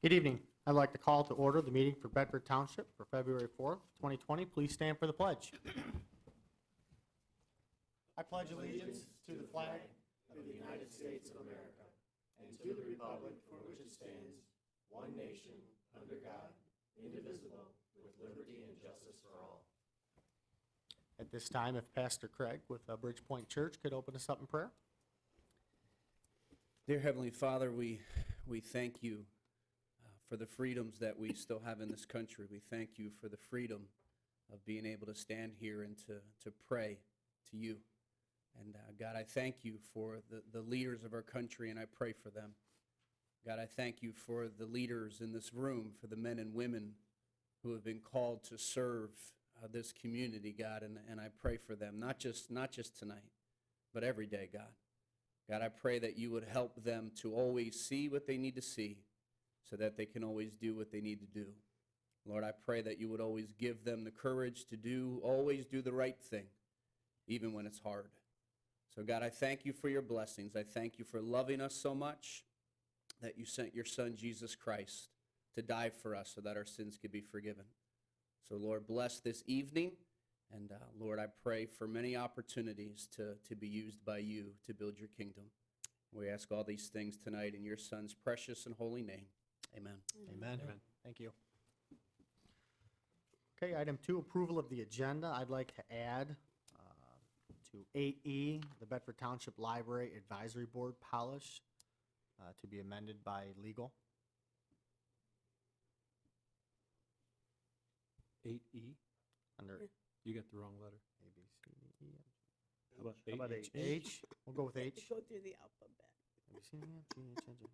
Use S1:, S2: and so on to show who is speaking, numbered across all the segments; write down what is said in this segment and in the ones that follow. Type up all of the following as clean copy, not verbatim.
S1: Good evening. I'd like to call to order the meeting for Bedford Township for February 4th, 2020. Please stand for the pledge. I pledge allegiance to the flag of the United States of America and to the republic for which it stands, one nation, under God, indivisible, with liberty and justice for all. At this time, if Pastor Craig with Bridgepoint Church could open us up in prayer.
S2: Dear Heavenly Father, we thank you for the freedoms that we still have in this country. We thank you for the freedom of being able to stand here and to pray to you. And God, I thank you for the leaders of our country, and I pray for them. God, I thank you for the leaders in this room, for the men and women who have been called to serve this community, God, and I pray for them, not just tonight, but every day, God. God, I pray that you would help them to always see what they need to see so that they can always do what they need to do. Lord, I pray that you would always give them the courage to always do the right thing, even when it's hard. So God, I thank you for your blessings. I thank you for loving us so much that you sent your Son, Jesus Christ, to die for us so that our sins could be forgiven. So Lord, bless this evening. And Lord, I pray for many opportunities to be used by you to build your kingdom. We ask all these things tonight in your Son's precious and holy name. Amen.
S1: Amen. Amen. Thank you. Okay, item 2, approval of the agenda. I'd like to add to 8E, the Bedford Township Library Advisory Board polish to be amended by legal.
S3: 8E?
S1: Under
S3: You got the wrong letter.
S1: A, B, C, D, E, F.
S3: How about
S1: How about
S3: H?
S1: H? We'll go with H.
S4: Go through the alphabet.
S1: A, B, C, D, E, F, G, H, I, J.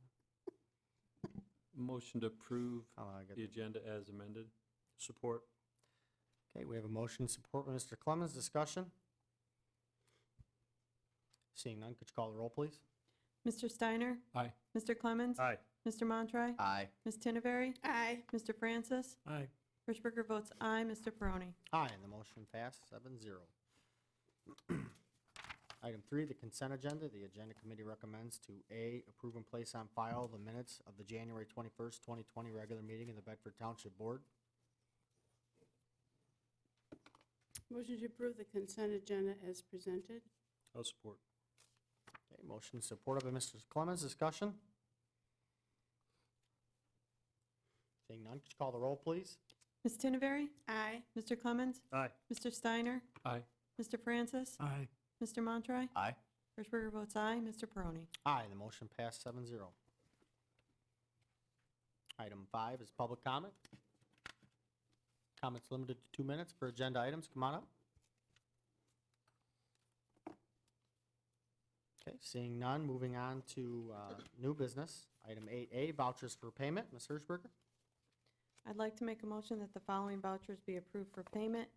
S3: Motion to approve
S1: I got
S3: the agenda as amended. Support.
S1: Okay, we have a motion support by Mr. Clemens. Discussion? Seeing none, could you call the roll, please?
S5: Mr. Steiner?
S3: Aye.
S5: Mr. Clemens?
S3: Aye.
S5: Mr. Montroy?
S1: Aye.
S5: Ms. Tinneberry?
S4: Aye.
S5: Mr. Francis?
S3: Aye.
S5: Hirschberger votes aye. Mr. Peroni?
S1: Aye, and the motion passed 7-0. Item 3, the consent agenda. The agenda committee recommends to A, approve and place on file the minutes of the January 21st, 2020 regular meeting of the Bedford Township Board.
S4: Motion to approve the consent agenda as presented.
S3: I'll support.
S1: Okay, motion supported by Mr. Clemens. Discussion? Seeing none, could you call the roll, please?
S5: Ms. Tinneberry?
S4: Aye.
S5: Mr. Clemens?
S3: Aye.
S5: Mr. Steiner?
S3: Aye.
S5: Mr. Francis?
S3: Aye.
S5: Mr. Montroy?
S1: Aye.
S5: Hirschberger votes aye. Mr. Peroni?
S1: Aye, the motion passed 7-0. Item 5 is public comment. Comments limited to 2 minutes for agenda items. Come on up. Okay, seeing none, moving on to new business. Item 8A, vouchers for payment. Ms. Hirschberger?
S5: I'd like to make a motion that the following vouchers be approved for payment.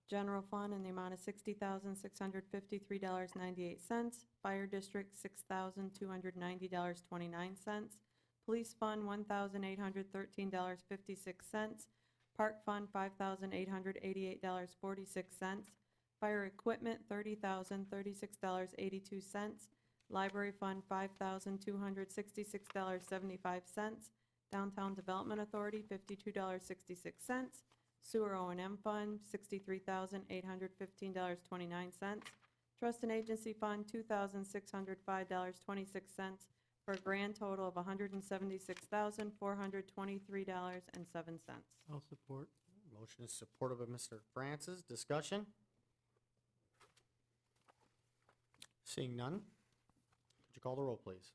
S5: General Fund in the amount of $60,653.98. Fire District, $6,290.29. Police Fund, $1,813.56. Park Fund, $5,888.46. Fire Equipment, $30,036.82. Library Fund, $5,266.75. Downtown Development Authority, $52.66. Sewer O&M Fund, $63,815.29. Trust and Agency Fund, $2,605.26, for a grand total of $176,423.07.
S3: I'll support.
S1: Motion is supported by Mr. Francis. Discussion? Seeing none, could you call the roll, please?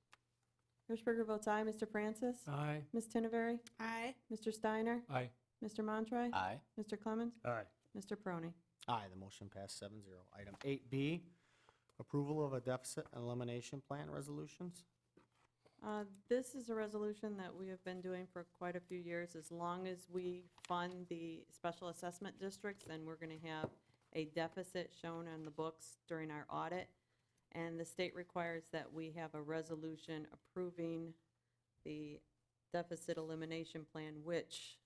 S5: Hirschberger votes aye. Mr. Francis?
S3: Aye.
S5: Ms. Tinneberry?
S4: Aye.
S5: Mr. Steiner?
S3: Aye.
S5: Mr. Montroy?
S1: Aye.
S5: Mr. Clemens?
S3: Aye.
S5: Mr. Peroni?
S1: Aye, the motion passed 7-0. Item 8B, approval of a deficit elimination plan resolutions.
S5: This is a resolution that we have been doing for quite a few years. As long as we fund the special assessment districts, then we're going to have a deficit shown on the books during our audit. And the state requires that we have a resolution approving the deficit elimination plan, which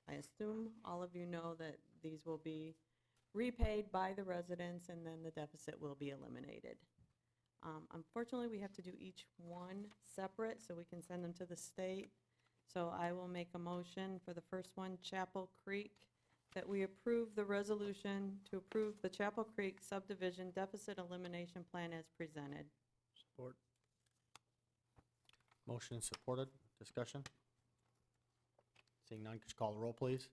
S5: I assume all of you know that these will be repaid by the residents and then the deficit will be eliminated. Unfortunately, we have to do each one separate so we can send them to the state. So I will make a motion for the first one, Chapel Creek, that we approve the resolution to approve the Chapel Creek subdivision deficit elimination plan as presented.
S3: Support.
S1: Motion is supported. Discussion? Seeing none, could you call the roll, please?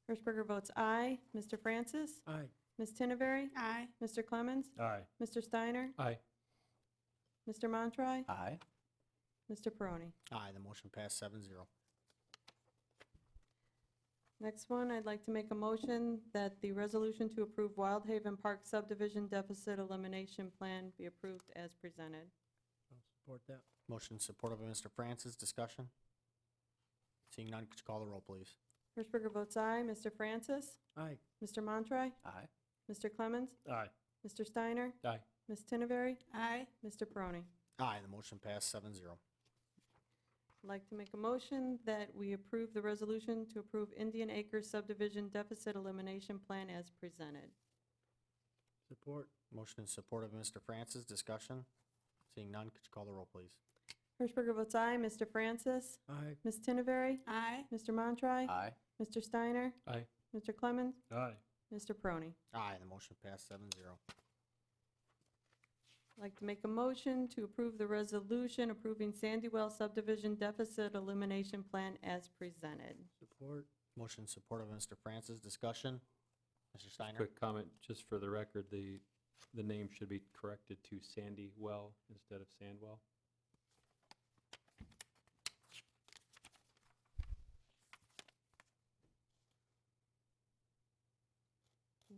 S5: Hirschberger votes aye. Mr. Francis?
S3: Aye.
S5: Ms. Tinneberry?
S4: Aye.
S5: Mr. Clemens?
S3: Aye.
S5: Mr. Steiner?
S3: Aye.
S5: Mr. Montroy?
S2: Aye.
S5: Mr. Peroni?
S1: Aye, the motion passed 7-0.
S5: Next one, I'd like to make a motion that the resolution to approve Wild Haven Park subdivision deficit elimination plan be approved as presented.
S3: I'll support that.
S1: Motion supported by Mr. Francis. Discussion? Seeing none, could you call the roll, please?
S5: Hirschberger votes aye. Mr. Francis?
S3: Aye.
S5: Mr. Montroy?
S2: Aye.
S5: Mr. Clemens?
S3: Aye.
S5: Mr. Steiner?
S3: Aye.
S5: Ms. Tinneberry?
S4: Aye.
S5: Mr. Peroni?
S1: Aye, the motion passed 7-0.
S5: I'd like to make a motion that we approve the resolution to approve Indian Acres subdivision deficit elimination plan as presented.
S3: Support.
S1: Motion is supported by Mr. Francis. Discussion? Seeing none, could you call the roll, please?
S5: Hirschberger votes aye. Mr. Francis?
S3: Aye.
S5: Ms. Tinneberry?
S4: Aye.
S5: Mr. Montroy?
S2: Aye.
S5: Mr. Steiner?
S3: Aye.
S5: Mr. Clemens?
S3: Aye.
S5: Mr. Peroni?
S1: Aye, the motion passed 7-0.
S5: I'd like to make a motion to approve the resolution approving Sandywell subdivision deficit elimination plan as presented.
S3: Support.
S1: Motion supported by Mr. Francis. Discussion? Mr. Steiner?
S3: Quick comment, just for the record, the name should be corrected to Sandy Well instead of Sandwell.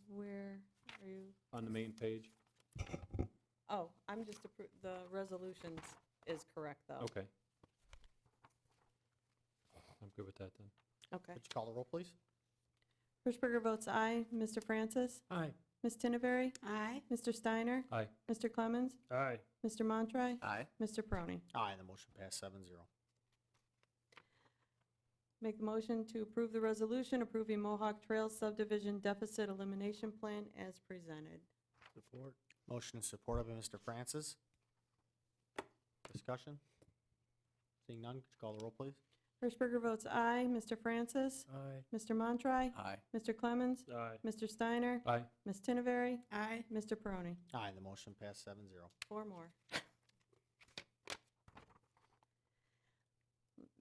S5: Where are you?
S3: On the main page?
S5: Oh, I'm just, the resolutions is correct, though.
S3: Okay. I'm good with that then.
S5: Okay.
S1: Could you call the roll, please?
S5: Hirschberger votes aye. Mr. Francis?
S3: Aye.
S5: Ms. Tinneberry?
S4: Aye.
S5: Mr. Steiner?
S3: Aye.
S5: Mr. Clemens?
S3: Aye.
S5: Mr. Montroy?
S2: Aye.
S5: Mr. Peroni?
S1: Aye, the motion passed 7-0.
S5: Make the motion to approve the resolution approving Mohawk Trails subdivision deficit elimination plan as presented.
S3: Support.
S1: Motion is supported by Mr. Francis. Discussion? Seeing none, could you call the roll, please?
S5: Hirschberger votes aye. Mr. Francis?
S3: Aye.
S5: Mr. Montroy?
S2: Aye.
S5: Mr. Clemens?
S3: Aye.
S5: Mr. Steiner?
S3: Aye.
S5: Ms. Tinneberry?
S4: Aye.
S5: Mr. Peroni?
S1: Aye, the motion passed 7-0.
S5: Four more.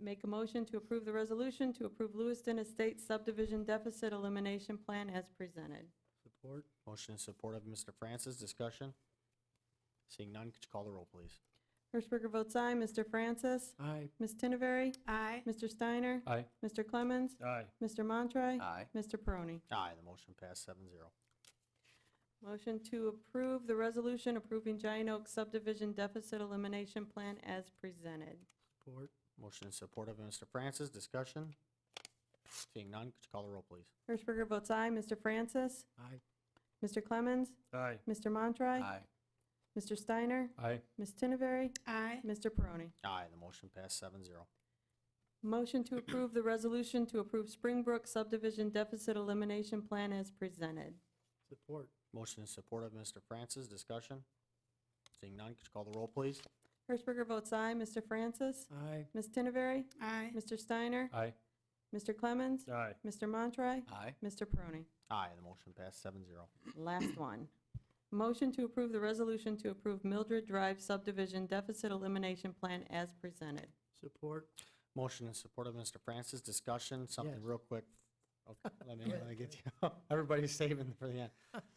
S5: Make a motion to approve the resolution to approve Lewiston Estates subdivision deficit elimination plan as presented.
S3: Support.
S1: Motion is supported by Mr. Francis. Discussion? Seeing none, could you call the roll, please?
S5: Hirschberger votes aye. Mr. Francis?
S3: Aye.
S5: Ms. Tinneberry?
S4: Aye.
S5: Mr. Steiner?
S3: Aye.
S5: Mr. Clemens?
S3: Aye.
S5: Mr. Montroy?
S2: Aye.
S5: Mr. Peroni?
S1: Aye, the motion passed 7-0.
S5: Motion to approve the resolution approving Giant Oak subdivision deficit elimination plan as presented.
S3: Support.
S1: Motion is supported by Mr. Francis. Discussion? Seeing none, could you call the roll, please?
S5: Hirschberger votes aye. Mr. Francis?
S3: Aye.
S5: Mr. Clemens?
S3: Aye.
S5: Mr. Montroy?
S2: Aye.
S5: Mr. Steiner?
S3: Aye.
S5: Ms. Tinneberry?
S4: Aye.
S5: Mr. Peroni?
S1: Aye, the motion passed 7-0.
S5: Motion to approve the resolution to approve Springbrook subdivision deficit elimination plan as presented.
S3: Support.
S1: Motion is supported by Mr. Francis. Discussion? Seeing none, could you call the roll, please?
S5: Hirschberger votes aye. Mr. Francis?
S3: Aye.
S5: Ms. Tinneberry?
S4: Aye.
S5: Mr. Steiner?
S3: Aye.
S5: Mr. Clemens?
S3: Aye.
S5: Mr. Montroy?
S2: Aye.
S5: Mr. Peroni?
S1: Aye, the motion passed 7-0.
S5: Last one. Motion to approve the resolution to approve Mildred Drive subdivision deficit elimination plan as presented.
S3: Support.
S1: Motion is supported by Mr. Francis. Discussion, something
S3: Yes.
S1: real quick. Okay, let me get you. Everybody's saving for the end.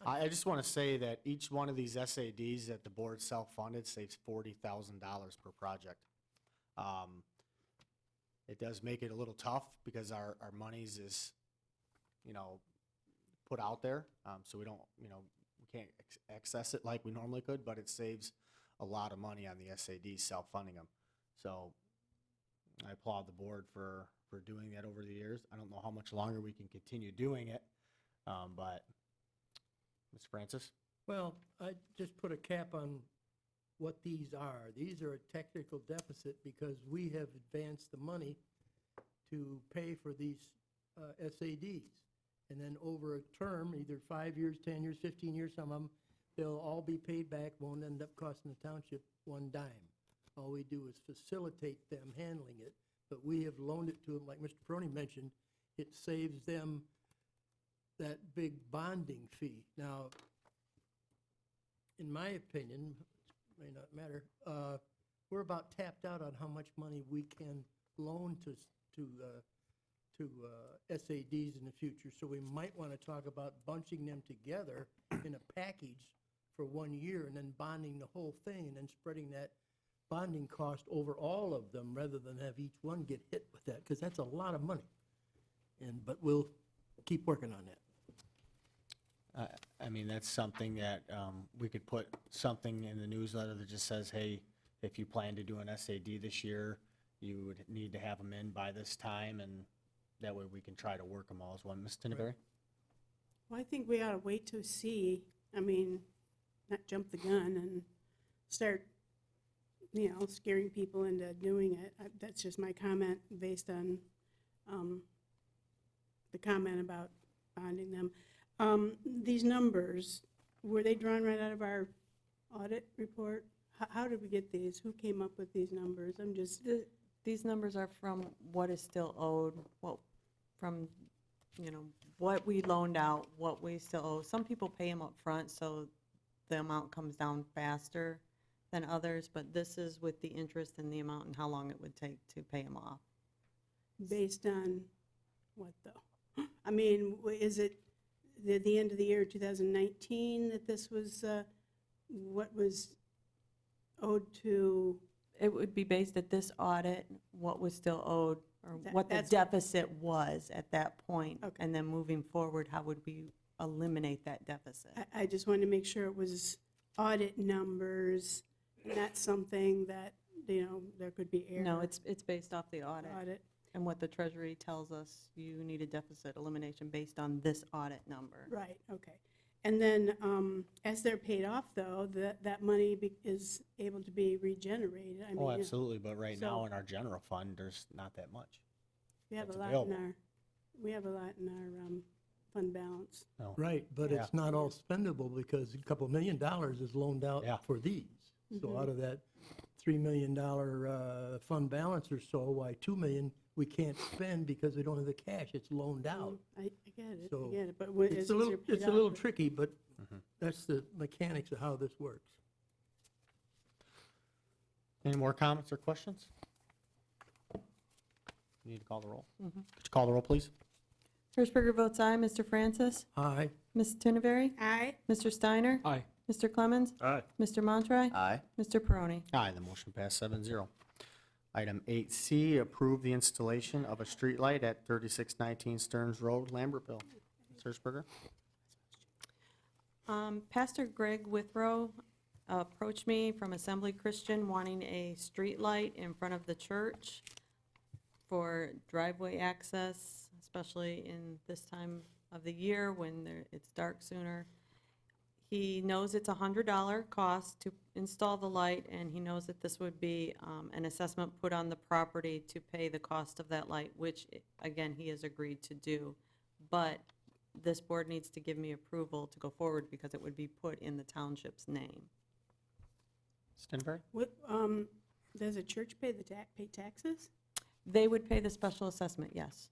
S1: I just want to say that each one of these SADs that the board self-funded saves $40,000 per project. It does make it a little tough because our monies is, put out there. So we don't, we can't access it like we normally could, but it saves a lot of money on the SADs self-funding them. So I applaud the board for doing that over the years. I don't know how much longer we can continue doing it, but Mr. Francis?
S3: Well, I just put a cap on what these are. These are a technical deficit because we have advanced the money to pay for these SADs. And then over a term, either 5 years, 10 years, 15 years, some of them, they'll all be paid back, won't end up costing the township one dime. All we do is facilitate them handling it, but we have loaned it to them, like Mr. Peroni mentioned, it saves them that big bonding fee. Now, in my opinion, may not matter, we're about tapped out on how much money we can loan to SADs in the future, so we might want to talk about bunching them together in a package for 1 year and then bonding the whole thing and then spreading that bonding cost over all of them rather than have each one get hit with that, because that's a lot of money. But we'll keep working on that.
S6: I mean, that's something that we could put something in the newsletter that just says, hey, if you plan to do an SAD this year, you would need to have them in by this time, and that way we can try to work them all as one. Ms. Tinneberry?
S4: Well, I think we ought to wait to see, I mean, not jump the gun and start, scaring people into doing it. That's just my comment based on the comment about bonding them. These numbers, were they drawn right out of our audit report? How did we get these? Who came up with these numbers? I'm just,
S5: These numbers are from what is still owed, from, what we loaned out, what we still owe. Some people pay them up front, so the amount comes down faster than others, but this is with the interest and the amount and how long it would take to pay them off.
S4: based on what, though? I mean, is it the end of the year 2019 that this was, what was owed to?
S5: It would be based at this audit, what was still owed, or what the
S4: That's-
S5: deficit was at that point.
S4: Okay.
S5: And then moving forward, how would we eliminate that deficit?
S4: I just wanted to make sure it was audit numbers, and that's something that, there could be error.
S5: No, it's based off the audit.
S4: Audit.
S5: And what the Treasury tells us, you need a deficit elimination based on this audit number.
S4: Right, okay. And then, as they're paid off, though, that money is able to be regenerated. I mean,
S6: Oh, absolutely, but right now
S4: so-
S6: in our general fund, there's not that much.
S4: We have a
S6: that's
S4: lot
S6: available.
S4: in our fund balance.
S6: No.
S3: Right, but
S6: Yeah.
S3: it's not all spendable because a couple $1 million is loaned out
S6: Yeah.
S3: for these. So out of that $3 million fund balance or so, why $2 million we can't spend because we don't have the cash, it's loaned out.
S4: I get it,
S3: So,
S4: but
S3: It's a little tricky, but that's the mechanics of how this works.
S6: Any more comments or questions? You need to call the roll. Could you call the roll, please?
S5: Hirschberger votes aye. Mr. Francis?
S3: Aye.
S5: Ms. Tinneberry?
S4: Aye.
S5: Mr. Steiner?
S6: Aye.
S5: Mr. Clemens?
S1: Aye.
S5: Mr. Montroy?
S1: Aye.
S5: Mr. Peroni?
S6: Aye, the motion passed 7-0. Item 8C, approve the installation of a streetlight at 3619 Stearns Road, Lambertville. Ms. Hirschberger?
S5: Pastor Greg Withrow approached me from Assembly Christian wanting a street light in front of the church for driveway access, especially in this time of the year when it's dark sooner. He knows it's a $100 cost to install the light, and he knows that this would be an assessment put on the property to pay the cost of that light, which, again, he has agreed to do. But this board needs to give me approval to go forward because it would be put in the township's name.
S6: Ms. Tinneberry?
S4: Does a church pay pay taxes?
S5: They would pay the special assessment, yes.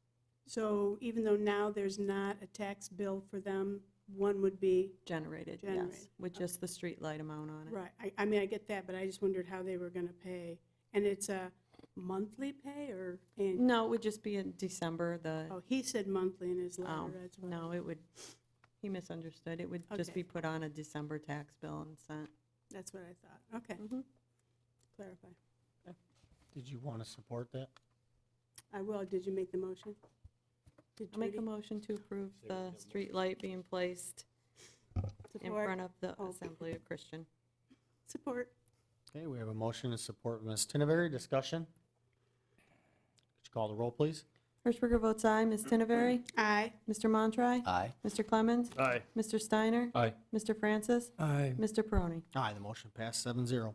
S4: So even though now there's not a tax bill for them, one would be,
S5: Generated, yes,
S4: Generated.
S5: with just the street light amount on it.
S4: right, I mean, I get that, but I just wondered how they were gonna pay. And it's a monthly pay or annual?
S5: No, it would just be in December,
S4: Oh, he said monthly in his letter as well.
S5: no, it would, he misunderstood. It would just
S4: Okay.
S5: be put on a December tax bill and sent.
S4: That's what I thought. Okay,
S5: Mhm.
S4: clarify.
S6: Did you want to support that?
S4: I will. Did you make the motion? Did
S5: I'll make a
S4: Judy?
S5: motion to approve the street light being placed in
S4: Support?
S5: front of the
S4: Oh.
S5: Assembly of Christian.
S4: Support.
S6: Okay, we have a motion to support Ms. Tinneberry. Discussion? Could you call the roll, please?
S5: Hirschberger votes aye. Ms. Tinneberry?
S4: Aye.
S5: Mr. Montroy?
S1: Aye.
S5: Mr. Clemens?
S1: Aye.
S5: Mr. Steiner?
S6: Aye.
S5: Mr. Francis?
S3: Aye.
S5: Mr. Peroni?
S6: Aye, the motion passed 7-0.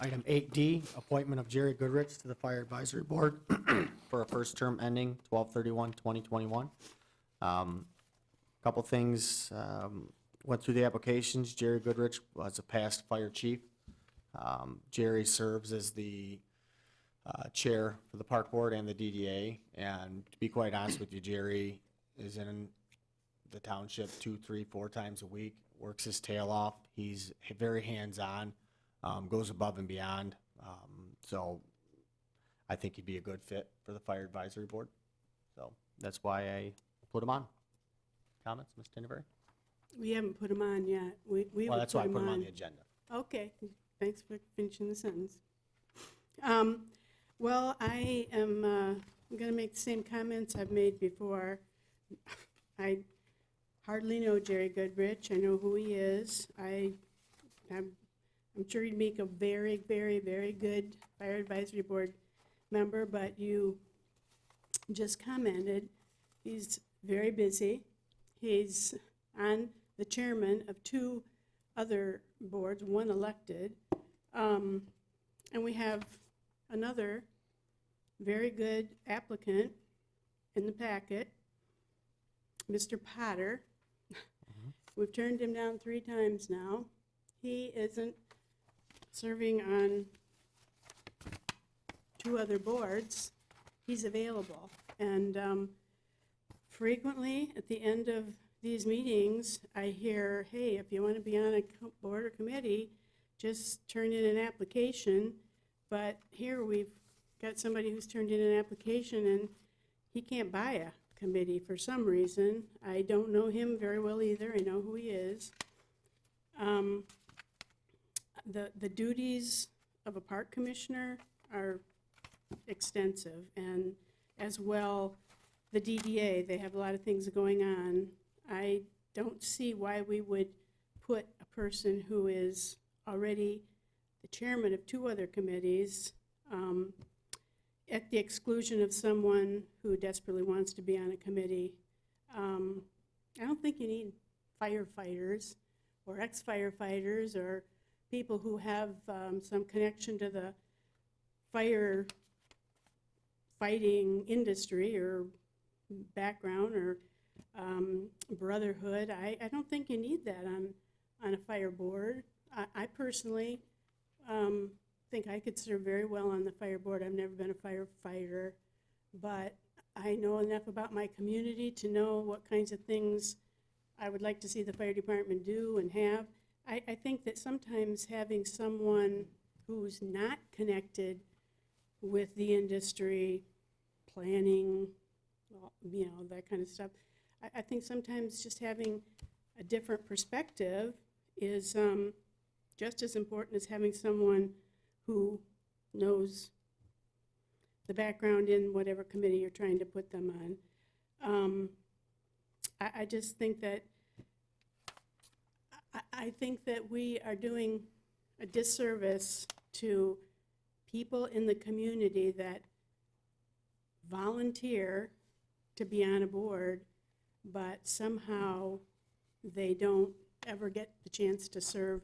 S6: Item 8D, appointment of Jerry Goodridge to the Fire Advisory Board for a first term ending 12/31/2021. Couple things, went through the applications. Jerry Goodridge was a past fire chief. Jerry serves as the chair for the park board and the DDA. And to be quite honest with you, Jerry is in the township 2, 3, 4 times a week, works his tail off. He's very hands-on, goes above and beyond. So I think he'd be a good fit for the fire advisory board. So that's why I put him on. Comments, Ms. Tinderberry?
S4: We haven't put them on yet. We
S6: Well,
S4: would
S6: that's why I
S4: put
S6: put him on
S4: on.
S6: the agenda.
S4: Okay, thanks for finishing the sentence. Well, I am going to make the same comments I've made before. I hardly know Jerry Goodridge. I know who he is. I'm sure he'd make a very, very, very good fire advisory board member, but you just commented, he's very busy. He's on the chairman of 2 other boards, 1 elected. And we have another very good applicant in the packet, Mr. Potter. We've turned him down 3 times now. He isn't serving on 2 other boards. He's available. And frequently, at the end of these meetings, I hear, hey, if you want to be on a board or committee, just turn in an application. But here we've got somebody who's turned in an application and he can't buy a committee for some reason. I don't know him very well either. I know who he is. The duties of a park commissioner are extensive, and as well, the DDA, they have a lot of things going on. I don't see why we would put a person who is already the chairman of 2 other committees at the exclusion of someone who desperately wants to be on a committee. I don't think you need firefighters or ex-firefighters or people who have some connection to the fire fighting industry or background or brotherhood. I don't think you need that on a fire board. I personally think I could serve very well on the fire board. I've never been a firefighter, but I know enough about my community to know what kinds of things I would like to see the fire department do and have. I think that sometimes having someone who's not connected with the industry, planning, you know, that kind of stuff, I think sometimes just having a different perspective is just as important as having someone who knows the background in whatever committee you're trying to put them on. I just think that I think that we are doing a disservice to people in the community that volunteer to be on a board, but somehow they don't ever get the chance to serve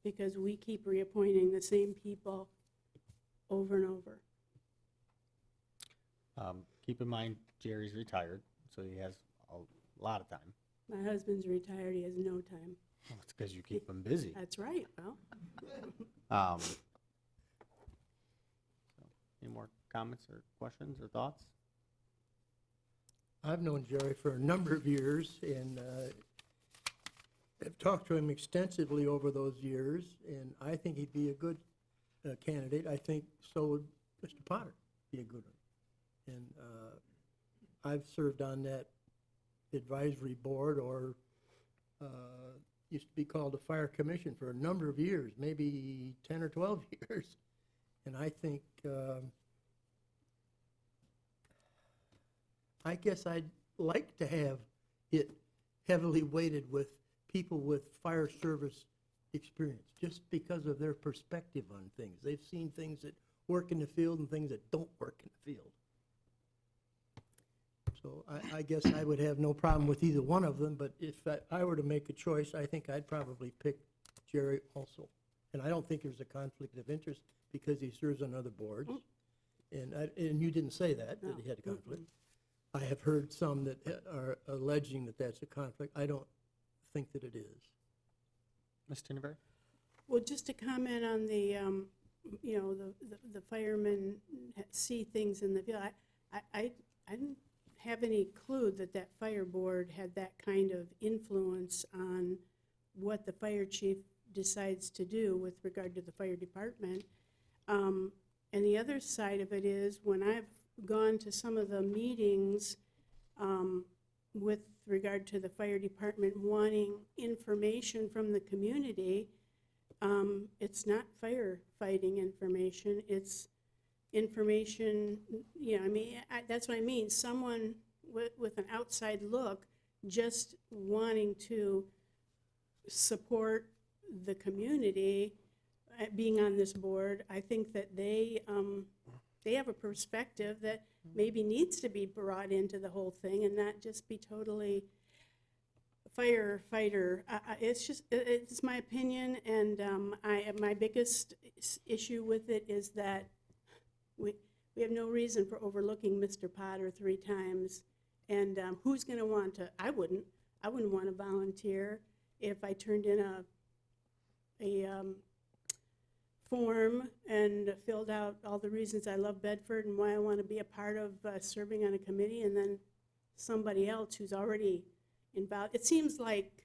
S4: because we keep reappointing the same people over and over.
S6: Keep in mind, Jerry's retired, so he has a lot of time.
S4: My husband's retired, he has no time.
S6: Well, it's because you keep him busy.
S4: That's right, well.
S6: So, any more comments or questions or thoughts?
S3: I've known Jerry for a number of years, and I've talked to him extensively over those years, and I think he'd be a good candidate. I think so would Mr. Potter be a good one. And I've served on that advisory board, or used to be called the Fire Commission, for a number of years, maybe 10 or 12 years. And I think, I guess I'd like to have it heavily weighted with people with fire service experience, just because of their perspective on things. They've seen things that work in the field and things that don't work in the field. So I guess I would have no problem with either one of them, but if I were to make a choice, I think I'd probably pick Jerry also. And I don't think there's a conflict of interest because he serves on other boards. And you didn't say that he had a conflict. I have heard some that are alleging that that's a conflict. I don't think that it is.
S6: Ms. Tinderberry?
S4: Well, just to comment on the you know, the firemen see things in the field. I didn't have any clue that that fire board had that kind of influence on what the fire chief decides to do with regard to the fire department. And the other side of it is, when I've gone to some of the meetings with regard to the fire department wanting information from the community, it's not firefighting information, it's information, you know, I mean, that's what I mean, someone with an outside look just wanting to support the community being on this board. I think that they have a perspective that maybe needs to be brought into the whole thing and not just be totally firefighter. It's my opinion, and my biggest issue with it is that we have no reason for overlooking Mr. Potter 3 times. And who's going to want to? I wouldn't want to volunteer if I turned in a form and filled out all the reasons I love Bedford and why I want to be a part of serving on a committee, and then somebody else who's already involved. It seems like,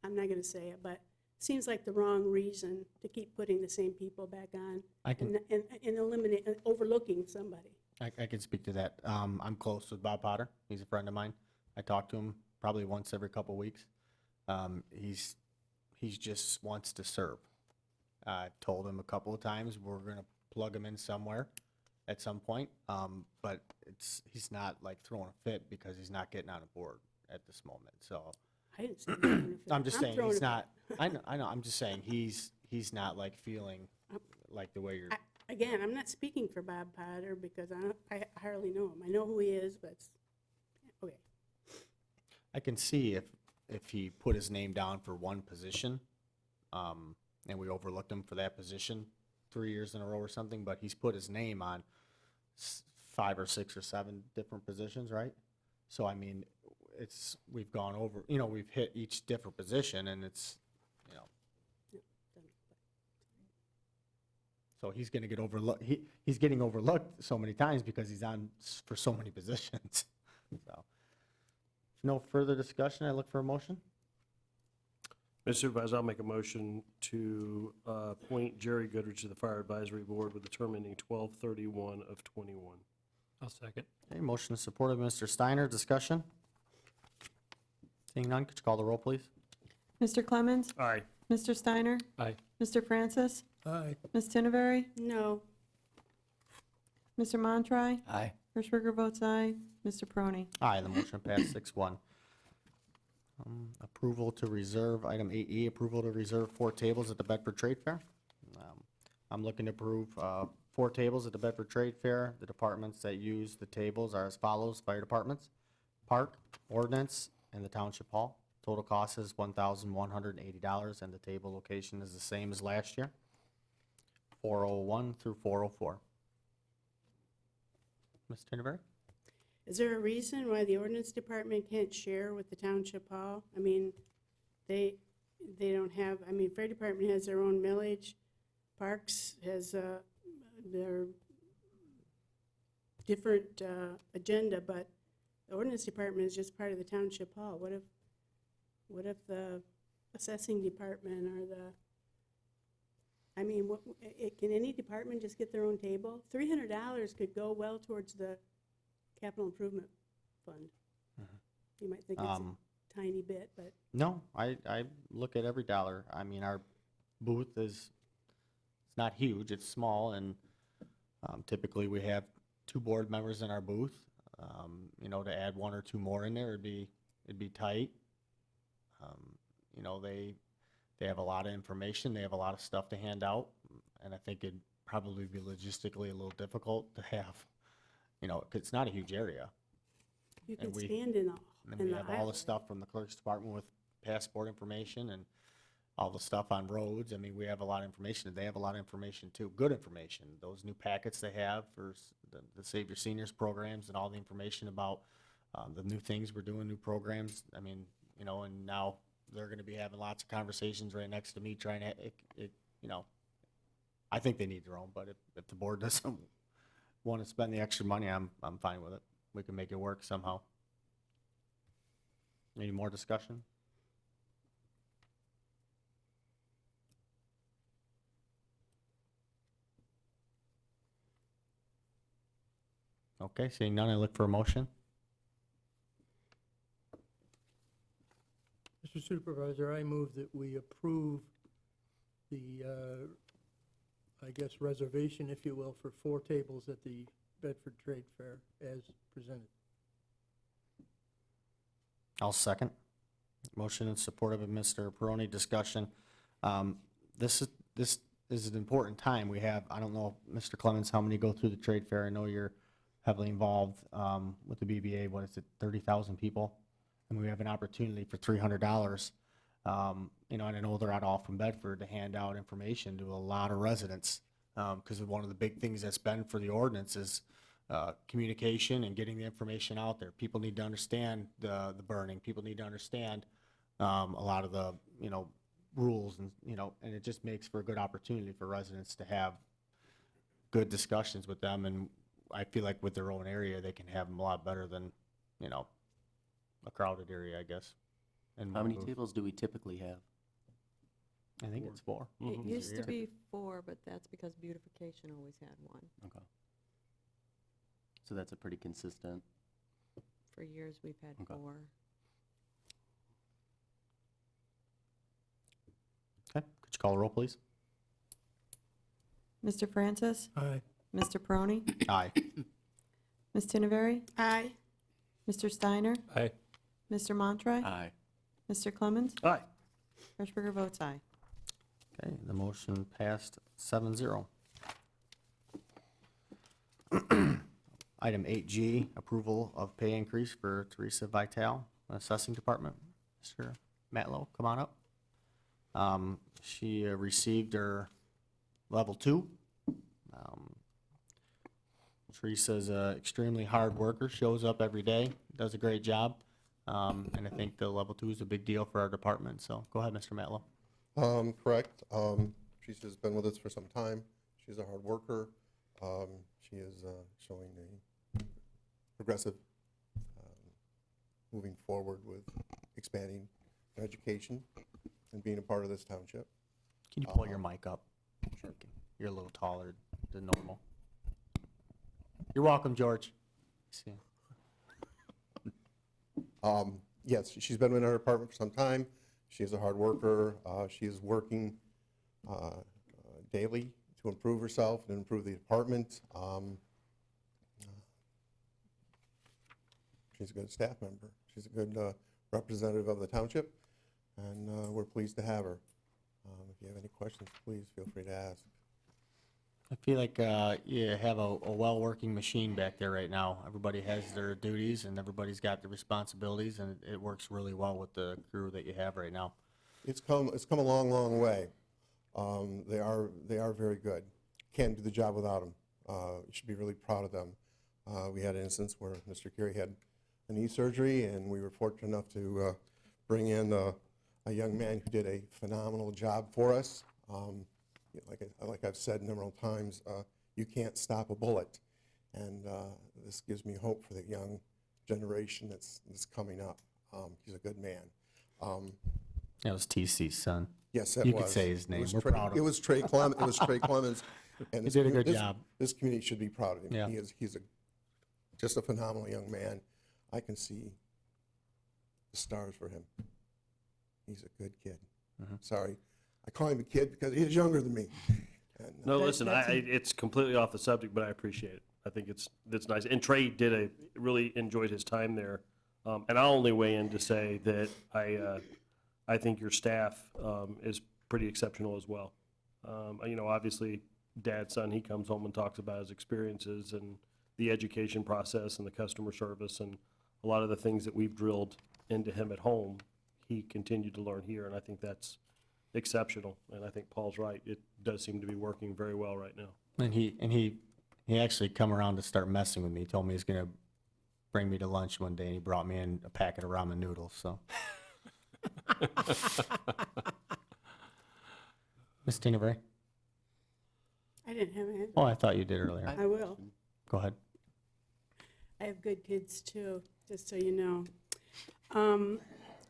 S4: I'm not going to say it, but it seems like the wrong reason to keep putting the same people back on and eliminate, overlooking somebody.
S6: I can speak to that. I'm close with Bob Potter. He's a friend of mine. I talk to him probably once every couple of weeks. He's just wants to serve. I told him a couple of times we're going to plug him in somewhere at some point, but he's not like throwing a fit because he's not getting on a board at this moment. So
S4: I didn't say that.
S6: I'm just saying he's not. I know. I'm just saying he's not like feeling like the way you're.
S4: Again, I'm not speaking for Bob Potter because I hardly know him. I know who he is, but okay.
S6: I can see if he put his name down for one position, and we overlooked him for that position 3 years in a row or something, but he's put his name on 5 or 6 or 7 different positions, right? So, I mean, we've gone over, you know, we've hit each different position, and it's, you know. So he's going to get overlooked. He's getting overlooked so many times because he's on for so many positions. So, if no further discussion, I look for a motion.
S1: Mr. Supervisor, I'll make a motion to appoint Jerry Goodridge to the Fire Advisory Board with a term ending 12/31 of '21.
S7: I'll second.
S6: Okay, motion is supported. Mr. Steiner, discussion? Seeing none, could you call the roll, please?
S5: Mr. Clemens?
S1: Aye.
S5: Mr. Steiner?
S7: Aye.
S5: Mr. Francis?
S3: Aye.
S5: Ms. Tinneberry?
S4: No,
S5: Mr. Montry?
S2: Aye.
S5: Hirschberger votes aye. Mr. Prony?
S6: Aye, the motion passed 6-1. Approval to reserve, item 8E, approval to reserve 4 tables at the Bedford Trade Fair. I'm looking to approve 4 tables at the Bedford Trade Fair. The departments that use the tables are as follows: fire departments, park, ordinance, and the township hall. Total cost is $1,180, and the table location is the same as last year, 401 through 404. Ms. Tinneberry?
S4: is there a reason why the ordinance department can't share with the township hall? I mean, they don't have, I mean, fire department has their own millage, parks has their different agenda, but the ordinance department is just part of the township hall. What if the assessing department or I mean, can any department just get their own table? $300 could go well towards the capital improvement fund. You might think it's a tiny bit, but
S6: No, I look at every dollar. I mean, our booth it's not huge, it's small, and typically we have 2 board members in our booth. You know, to add 1 or 2 more in there, it'd be tight. You know, they have a lot of information, they have a lot of stuff to hand out, and I think it'd probably be logistically a little difficult to have, you know, 'cause it's not a huge area.
S4: you can
S6: And we-
S4: stand in
S6: And then we
S4: the
S6: have all
S4: aisle.
S6: the stuff from the clerk's department with passport information and all the stuff on roads. I mean, we have a lot of information. They have a lot of information too, good information. Those new packets they have for the Save Your Seniors programs and all the information about the new things we're doing, new programs. I mean, you know, and now they're gonna be having lots of conversations right next to me trying to, you know, I think they need their own, but if the board doesn't want to spend the extra money, I'm fine with it. We can make it work somehow. Any more discussion? Okay, seeing none, I look for a motion.
S3: Mr. Supervisor, I move that we approve the, I guess, reservation, if you will, for 4 tables at the Bedford Trade Fair as presented.
S6: I'll second. Motion in support of Mr. Peroni. Discussion. This is an important time. We have, I don't know, Mr. Clemens, how many go through the trade fair? I know you're heavily involved with the BBA. What is it, 30,000 people? And we have an opportunity for $300. You know, and I know they're not all from Bedford, to hand out information to a lot of residents. Because one of the big things that's been for the ordinance is communication and getting the information out there. People need to understand the burning. People need to understand a lot of the, you know, rules, and, you know, and it just makes for a good opportunity for residents to have good discussions with them. And I feel like with their own area, they can have them a lot better than, you know, a crowded area, I guess. And
S1: How many
S6: move.
S1: tables do we typically have?
S6: I think it's 4.
S5: It used to be 4, but that's because beautification always had 1.
S1: Okay. So that's a pretty consistent.
S5: For years, we've had
S1: Okay.
S5: 4.
S6: Okay, could you call the roll, please?
S5: Mr. Francis?
S3: Aye.
S5: Mr. Peroni?
S6: Aye.
S5: Ms. Tinnevery?
S4: Aye.
S5: Mr. Steiner?
S7: Aye.
S5: Mr. Montroy?
S1: Aye.
S5: Mr. Clemens?
S7: Aye.
S5: Hirschberger votes aye.
S6: Okay, the motion passed 7-0. Item 8G, approval of pay increase for Therese Vitale, Assessing Department. Mr. Matlow, come on up. She received her level 2. Teresa's an extremely hard worker, shows up every day, does a great job. And I think the level 2 is a big deal for our department, so go ahead, Mr. Matlow.
S8: Correct. She's just been with us for some time. She's a hard worker. She is showing a progressive, moving forward with expanding her education and being a part of this township.
S6: Can you pull your mic up? Sure. You're a little taller than normal. You're welcome, George. See.
S8: Yes, she's been in our department for some time. She is a hard worker. She is working daily to improve herself and improve the department. She's a good staff member. She's a good representative of the township, and we're pleased to have her. If you have any questions, please feel free to ask.
S6: I feel like you have a well-working machine back there right now. Everybody has their duties and everybody's got their responsibilities, and it works really well with the crew that you have right now.
S8: It's come a long, long way. They are very good. Can't do the job without them. You should be really proud of them. We had an instance where Mr. Curie had a knee surgery, and we were fortunate enough to bring in a young man who did a phenomenal job for us. Like I've said several times, you can't stop a bullet, and this gives me hope for the young generation that's coming up. He's a good man.
S6: That was TC's son.
S8: Yes, it was.
S6: You could say his name.
S8: It was
S6: We're
S8: Trey-
S6: proud of him.
S8: It was Trey Clemens. It was Trey Clemens. And
S6: He did a good
S8: this-
S6: job.
S8: This community should be proud of him.
S6: Yeah.
S8: He's just a phenomenal young man. I can see the stars for him. He's a good kid.
S6: Mhm.
S8: Sorry, I call him a kid because he is younger than me. And,
S7: No,
S3: That-
S7: listen,
S3: that's
S7: it's completely off the subject, but I appreciate it. I think it's nice. And Trey really enjoyed his time there. And I'll only weigh in to say that I think your staff is pretty exceptional as well. You know, obviously, Dad's son, he comes home and talks about his experiences and the education process and the customer service and a lot of the things that we've drilled into him at home, he continued to learn here, and I think that's exceptional. And I think Paul's right. It does seem to be working very well right now.
S6: And he actually come around to start messing with me. He told me he's gonna bring me to lunch one day, and he brought me in a packet of ramen noodles, so. Ms. Tinnevery?
S4: I didn't have an
S6: Oh, I thought you did earlier.
S4: I will.
S6: Go ahead.
S4: I have good kids too, just so you know.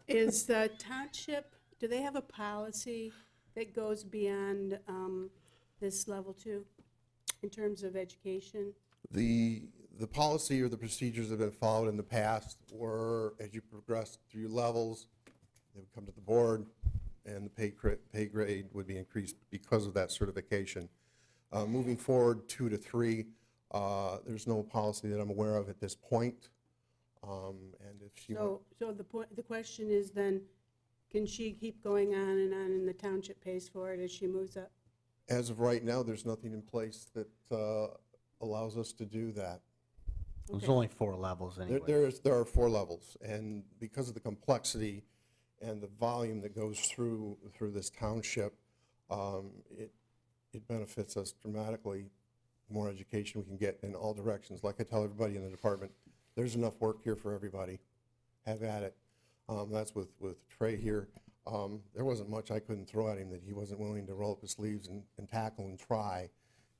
S4: Is the township, do they have a policy that goes beyond this level 2 in terms of education?
S8: The policy or the procedures that have been followed in the past were, as you progress through levels, they would come to the board, and the pay grade would be increased because of that certification. Moving forward, 2 to 3, there's no policy that I'm aware of at this point. And if she
S4: So the question is then, can she keep going on and the township pays for it as she moves up?
S8: as of right now, there's nothing in place that allows us to do that.
S6: There's
S4: Okay.
S6: only 4 levels anyway.
S8: There are 4 levels, and because of the complexity and the volume that goes through this township, it benefits us dramatically. The more education we can get in all directions. Like I tell everybody in the department, there's enough work here for everybody. Have at it. That's with Trey here. There wasn't much I couldn't throw at him that he wasn't willing to roll up his sleeves and tackle and try.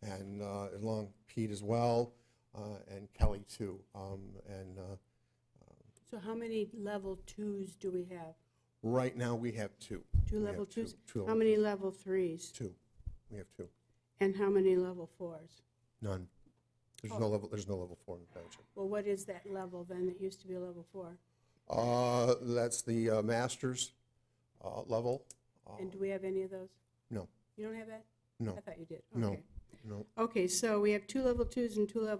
S8: And along Pete as well, and Kelly too.
S4: So how many level 2s do we have?
S8: Right now, we have 2.
S4: 2
S8: We
S4: level
S8: have 2.
S4: 2s?
S8: 2
S4: How
S8: level
S4: many
S8: 2s.
S4: level 3s?
S8: 2. We have 2.
S4: And how many level 4s?
S8: None. There's
S4: Oh.
S8: no level. There's no level 4 in the township.
S4: Well, what is that level then that used to be a level 4?
S8: That's the master's level.
S4: And do we have any of those?
S8: No.
S4: You don't have that?
S8: No.
S4: I thought you did.
S8: No.
S4: Okay.
S8: No.
S4: Okay, so we have 2 level 2s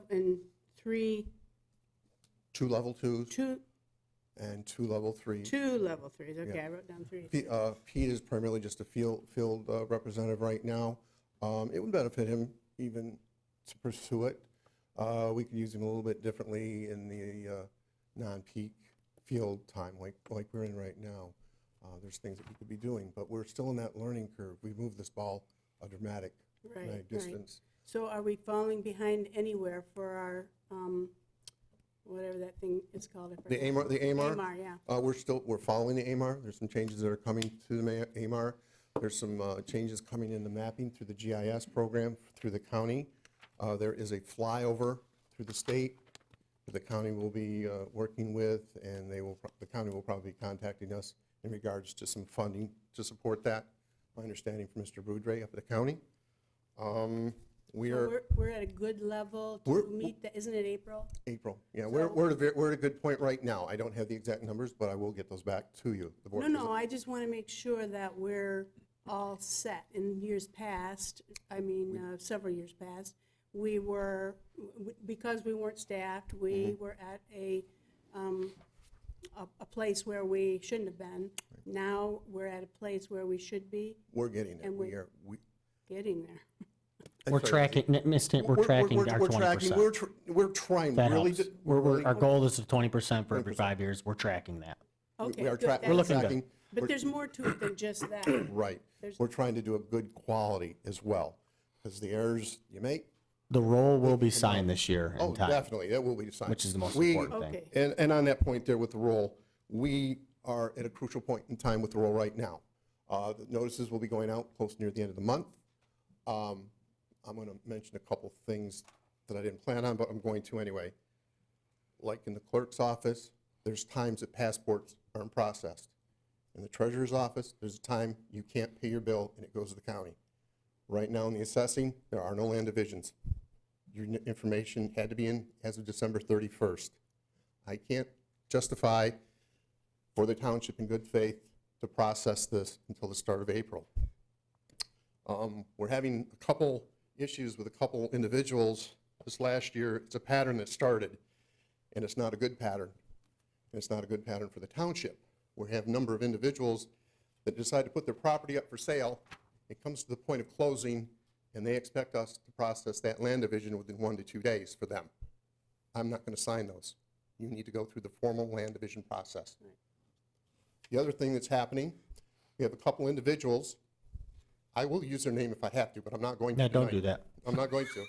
S4: and 3,
S8: 2 level 2s
S4: 2
S8: and 2 level 3s.
S4: level 3s. Okay,
S8: Yeah.
S4: I wrote down 3.
S8: Pete is primarily just a field representative right now. It would benefit him even to pursue it. We could use him a little bit differently in the non-peak field time, like we're in right now. There's things that we could be doing, but we're still in that learning curve. We moved this ball a dramatic
S4: Right.
S8: distance.
S4: So are we falling behind anywhere for our, whatever that thing is called? I
S8: The
S4: forget.
S8: AMAR,
S4: AMAR, yeah.
S8: we're following the AMAR. There's some changes that are coming to the AMAR. There's some changes coming in the mapping through the GIS program through the county. There is a flyover through the state that the county will be working with, and the county will probably be contacting us in regards to some funding to support that. My understanding from Mr. Boudre up at the county. We
S4: So
S8: are
S4: we're at a good level to
S8: We're-
S4: meet that, isn't it April?
S8: April. Yeah,
S4: So-
S8: we're at a good point right now. I don't have the exact numbers, but I will get those back to you. The board
S4: No, I just want to make sure that we're all set. In years past, I mean, several years past, we were, because we weren't staffed, we were at a place where we shouldn't have been. Now, we're at a place where we should be,
S8: We're getting there.
S4: And
S8: We are.
S4: getting there.
S6: We're tracking, Ms. Tint, we're tracking our 20%.
S8: We're trying
S6: That
S8: really.
S6: helps.
S8: really-
S6: Our goal is of 20% for every
S8: 20%.
S6: 5 years. We're tracking that.
S4: Okay,
S8: We are
S4: good,
S8: tracking.
S6: We're
S4: that's-
S6: looking good.
S4: But there's more to it than just that.
S8: Right.
S4: There's-
S8: We're trying to do a good quality as well, because the errors you make,
S6: The roll will be signed this year in
S8: oh,
S6: time,
S8: definitely, that will be signed.
S6: which is the most
S8: We-
S6: important thing.
S4: Okay,
S8: And on that point there with the roll, we are at a crucial point in time with the roll right now. The notices will be going out close near the end of the month. I'm going to mention a couple things that I didn't plan on, but I'm going to anyway. Like in the clerk's office, there's times that passports aren't processed. In the treasurer's office, there's a time you can't pay your bill and it goes to the county. Right now in the assessing, there are no land divisions. Your information had to be in as of December 31st. I can't justify for the township in good faith to process this until the start of April. We're having a couple issues with a couple individuals this last year. It's a pattern that started, and it's not a good pattern. And it's not a good pattern for the township. We have a number of individuals that decide to put their property up for sale. It comes to the point of closing, and they expect us to process that land division within 1 to 2 days for them. I'm not going to sign those. You need to go through the formal land division process. The other thing that's happening, we have a couple individuals. I will use their name if I have to, but I'm not going to.
S6: No, don't
S8: tonight.
S6: do that.
S8: I'm not going to.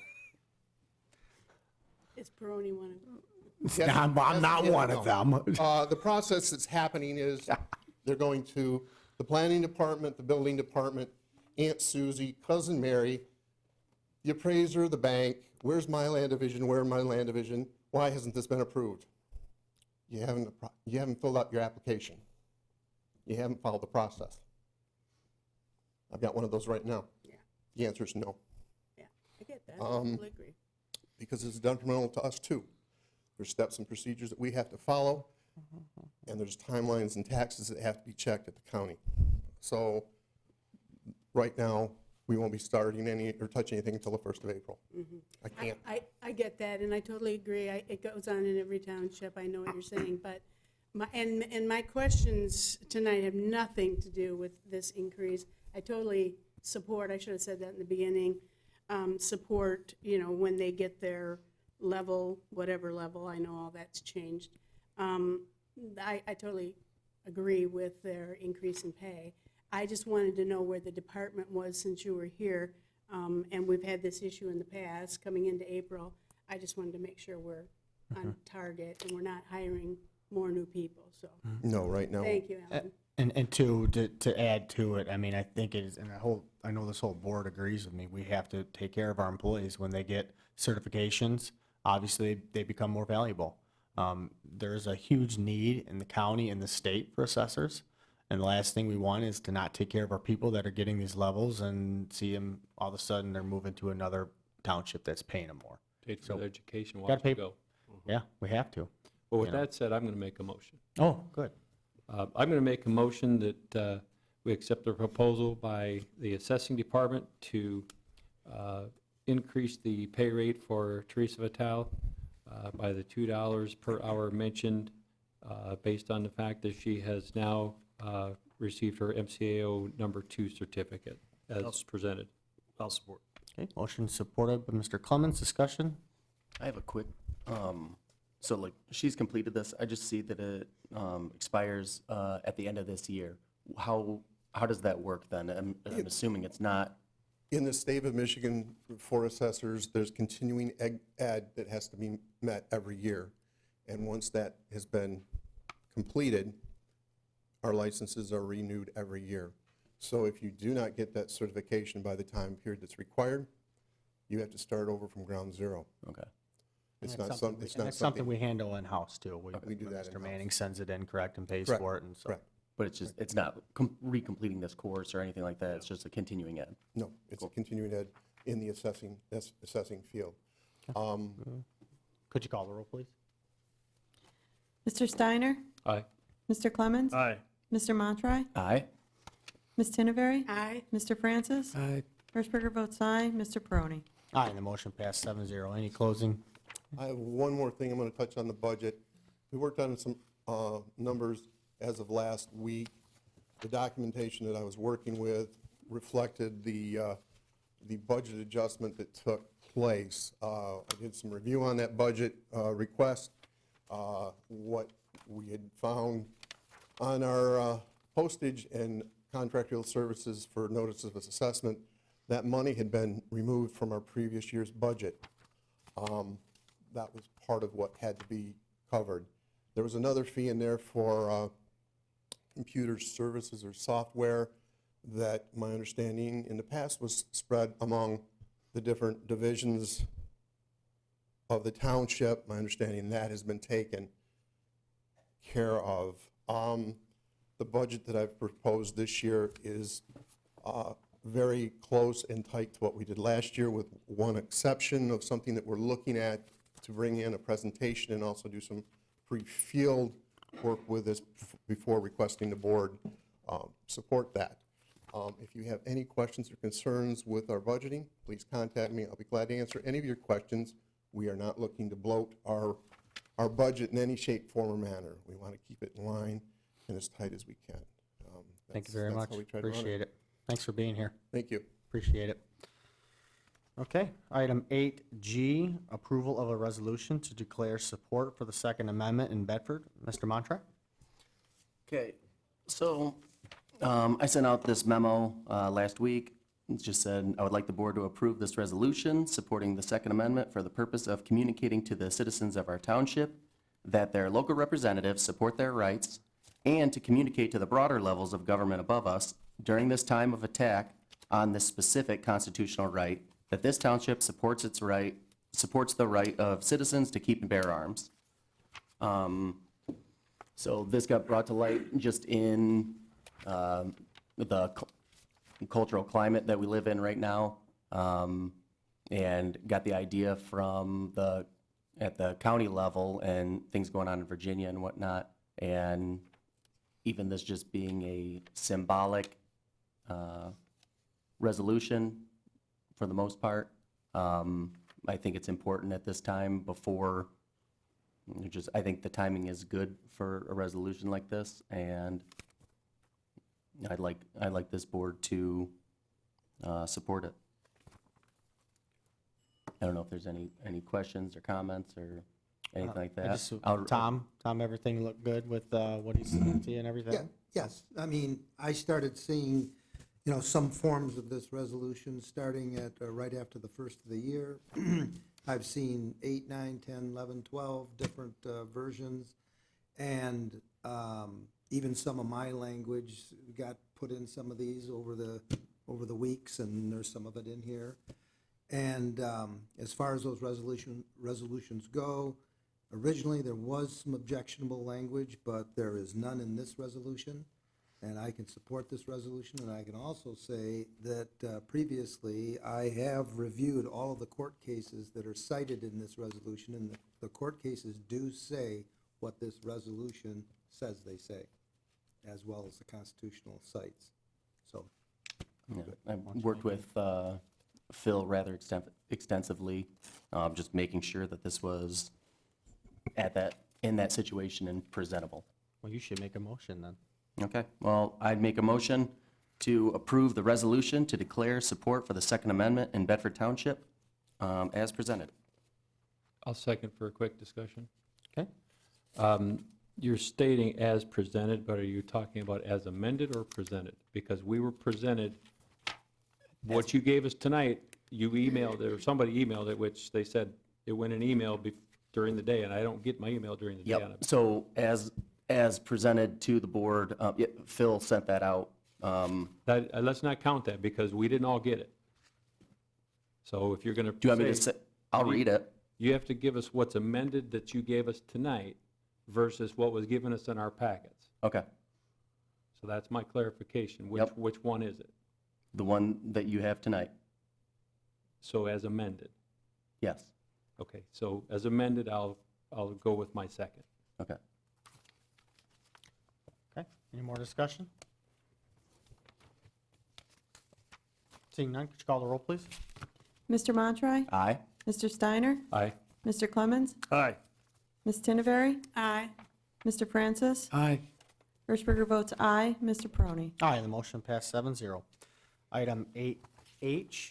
S4: is Peroni one of them?
S8: Yes,
S6: I'm
S8: yes,
S6: not
S8: yes,
S6: one
S8: no.
S6: of them.
S8: The process that's happening is they're going to the planning department, the building department, Aunt Susie, Cousin Mary, the appraiser, the bank, where's my land division, where my land division, why hasn't this been approved? You haven't filled out your application. You haven't followed the process. I've got one of those right now.
S4: Yeah.
S8: The answer is no,
S4: Yeah, I get that. I totally agree.
S8: because it's detrimental to us too. There's steps and procedures that we have to follow, and there's timelines and taxes that have to be checked at the county. So, right now, we won't be starting any, or touching anything until the 1st of April. I can't.
S4: I get that, and I totally agree. It goes on in every township, I know what you're saying, but my questions tonight have nothing to do with this increase. I totally support, I should have said that in the beginning, support, when they get their level, whatever level, I know all that's changed. I totally agree with their increase in pay. I just wanted to know where the department was since you were here, and we've had this issue in the past, coming into April. I just wanted to make sure we're on target and we're not hiring more new people, so,
S8: No, right now.
S4: thank you, Alan.
S6: And to add to it, I mean, I think it is, and I know this whole board agrees with me, we have to take care of our employees when they get certifications. Obviously, they become more valuable. There's a huge need in the county and the state for assessors. And the last thing we want is to not take care of our people that are getting these levels and see them, all of a sudden, they're moving to another township that's paying them more.
S9: Paid for
S6: So,
S9: their education
S6: gotta
S9: while
S6: pay-
S9: you go.
S6: Yeah, we have to.
S9: Well, with
S6: you know.
S9: that said, I'm going to make a motion.
S6: Oh, good.
S9: I'm going to make a motion that we accept the proposal by the assessing department to increase the pay rate for Therese Vitale by the $2 per hour mentioned, based on the fact that she has now received her MCAO number 2 certificate as presented.
S7: I'll support.
S6: Okay, motion supported by Mr. Clemens. Discussion?
S1: I have a quick, so like, she's completed this, I just see that it expires at the end of this year. How does that work then? I'm assuming it's not,
S8: In the state of Michigan, for assessors, there's continuing ed that has to be met every year. And once that has been completed, our licenses are renewed every year. So if you do not get that certification by the time period that's required, you have to start over from ground zero.
S1: okay.
S8: It's
S6: And
S8: not
S6: that's
S8: something, it's
S6: and
S8: not
S6: that's something
S8: something.
S6: we handle in-house too.
S8: We do that
S6: Mr.
S8: in-house.
S6: Manning sends it in, correct, and pays
S8: Correct,
S6: for it, and so.
S8: Correct.
S1: But it's just, it's not recompleting this course or anything like that, it's just a continuing ed.
S8: No, it's a continuing ed in the assessing field.
S6: Could you call the roll, please?
S5: Mr. Steiner?
S9: Aye.
S5: Mr. Clemens?
S7: Aye.
S5: Mr. Montroy?
S1: Aye.
S5: Ms. Tinnevery?
S4: Aye.
S5: Mr. Francis?
S3: Aye.
S5: Hirschberger votes aye. Mr. Peroni?
S6: Aye, and the motion passed 7-0. Any closing?
S8: I have one more thing I'm going to touch on the budget. We worked on some numbers as of last week. The documentation that I was working with reflected the budget adjustment that took place. I did some review on that budget request. What we had found on our postage and contractual services for notice of assessment, that money had been removed from our previous year's budget. That was part of what had to be covered. There was another fee in there for computer services or software that my understanding in the past was spread among the different divisions of the township. My understanding that has been taken care of. The budget that I've proposed this year is very close and tight to what we did last year, with one exception of something that we're looking at to bring in a presentation and also do some pre-field work with this before requesting the board support that. If you have any questions or concerns with our budgeting, please contact me. I'll be glad to answer any of your questions. We are not looking to bloat our budget in any shape, form, or manner. We want to keep it in line and as tight as we can.
S6: Thank you very
S8: That's
S6: much.
S8: how we try to run it.
S6: Appreciate it. Thanks for being here.
S8: Thank you.
S6: Appreciate it. Okay, item 8G, approval of a resolution to declare support for the Second Amendment in Bedford. Mr. Montre?
S1: Okay, so I sent out this memo last week. It just said, I would like the board to approve this resolution supporting the Second Amendment for the purpose of communicating to the citizens of our township that their local representatives support their rights, and to communicate to the broader levels of government above us during this time of attack on this specific constitutional right that this township supports the right of citizens to keep and bear arms. So this got brought to light just in the cultural climate that we live in right now, and got the idea from at the county level and things going on in Virginia and whatnot, and even this just being a symbolic resolution for the most part. I think it's important at this time before, I think the timing is good for a resolution like this, and I'd like this board to support it. I don't know if there's any questions or comments or anything like that.
S6: Tom, everything looked good with what he sent to you and everything?
S10: Yeah, yes. I mean, I started seeing, some forms of this resolution starting at right after the first of the year. I've seen 8, 9, 10, 11, 12 different versions. And even some of my language got put in some of these over the weeks, and there's some of it in here. And as far as those resolutions go, originally there was some objectionable language, but there is none in this resolution. And I can support this resolution, and I can also say that previously I have reviewed all of the court cases that are cited in this resolution, and the court cases do say what this resolution says they say, as well as the constitutional sites. So,
S1: Yeah, I've worked with Phil rather extensively, just making sure that this was in that situation and presentable.
S6: Well, you should make a motion then.
S1: Okay, well, I'd make a motion to approve the resolution to declare support for the Second Amendment in Bedford Township as presented.
S9: I'll second for a quick discussion.
S6: Okay.
S9: You're stating as presented, but are you talking about as amended or presented? Because we were presented, what you gave us tonight, you emailed it, or somebody emailed it, which they said it went in email during the day, and I don't get my email during the day.
S1: Yep, so as presented to the board, Phil sent that out.
S9: Let's not count that, because we didn't all get it. So if you're going to
S1: Do you want me to say? I'll read it.
S9: You have to give us what's amended that you gave us tonight versus what was given us in our packets.
S1: Okay,
S9: So that's my clarification.
S1: Yep.
S9: Which one is it?
S1: the one that you have tonight,
S9: So as amended.
S1: yes,
S9: Okay, so as amended, I'll go with my second.
S1: okay.
S6: Okay, any more discussion? Seeing none, could you call the roll, please?
S5: Mr. Montroy?
S1: Aye.
S5: Mr. Steiner?
S9: Aye.
S5: Mr. Clemens?
S7: Aye.
S5: Ms. Tinneberry?
S4: Aye.
S5: Mr. Francis?
S3: Aye.
S5: Hirschberger votes aye. Mr. Peroni?
S6: Aye, the motion passed 7-0. Item 8H.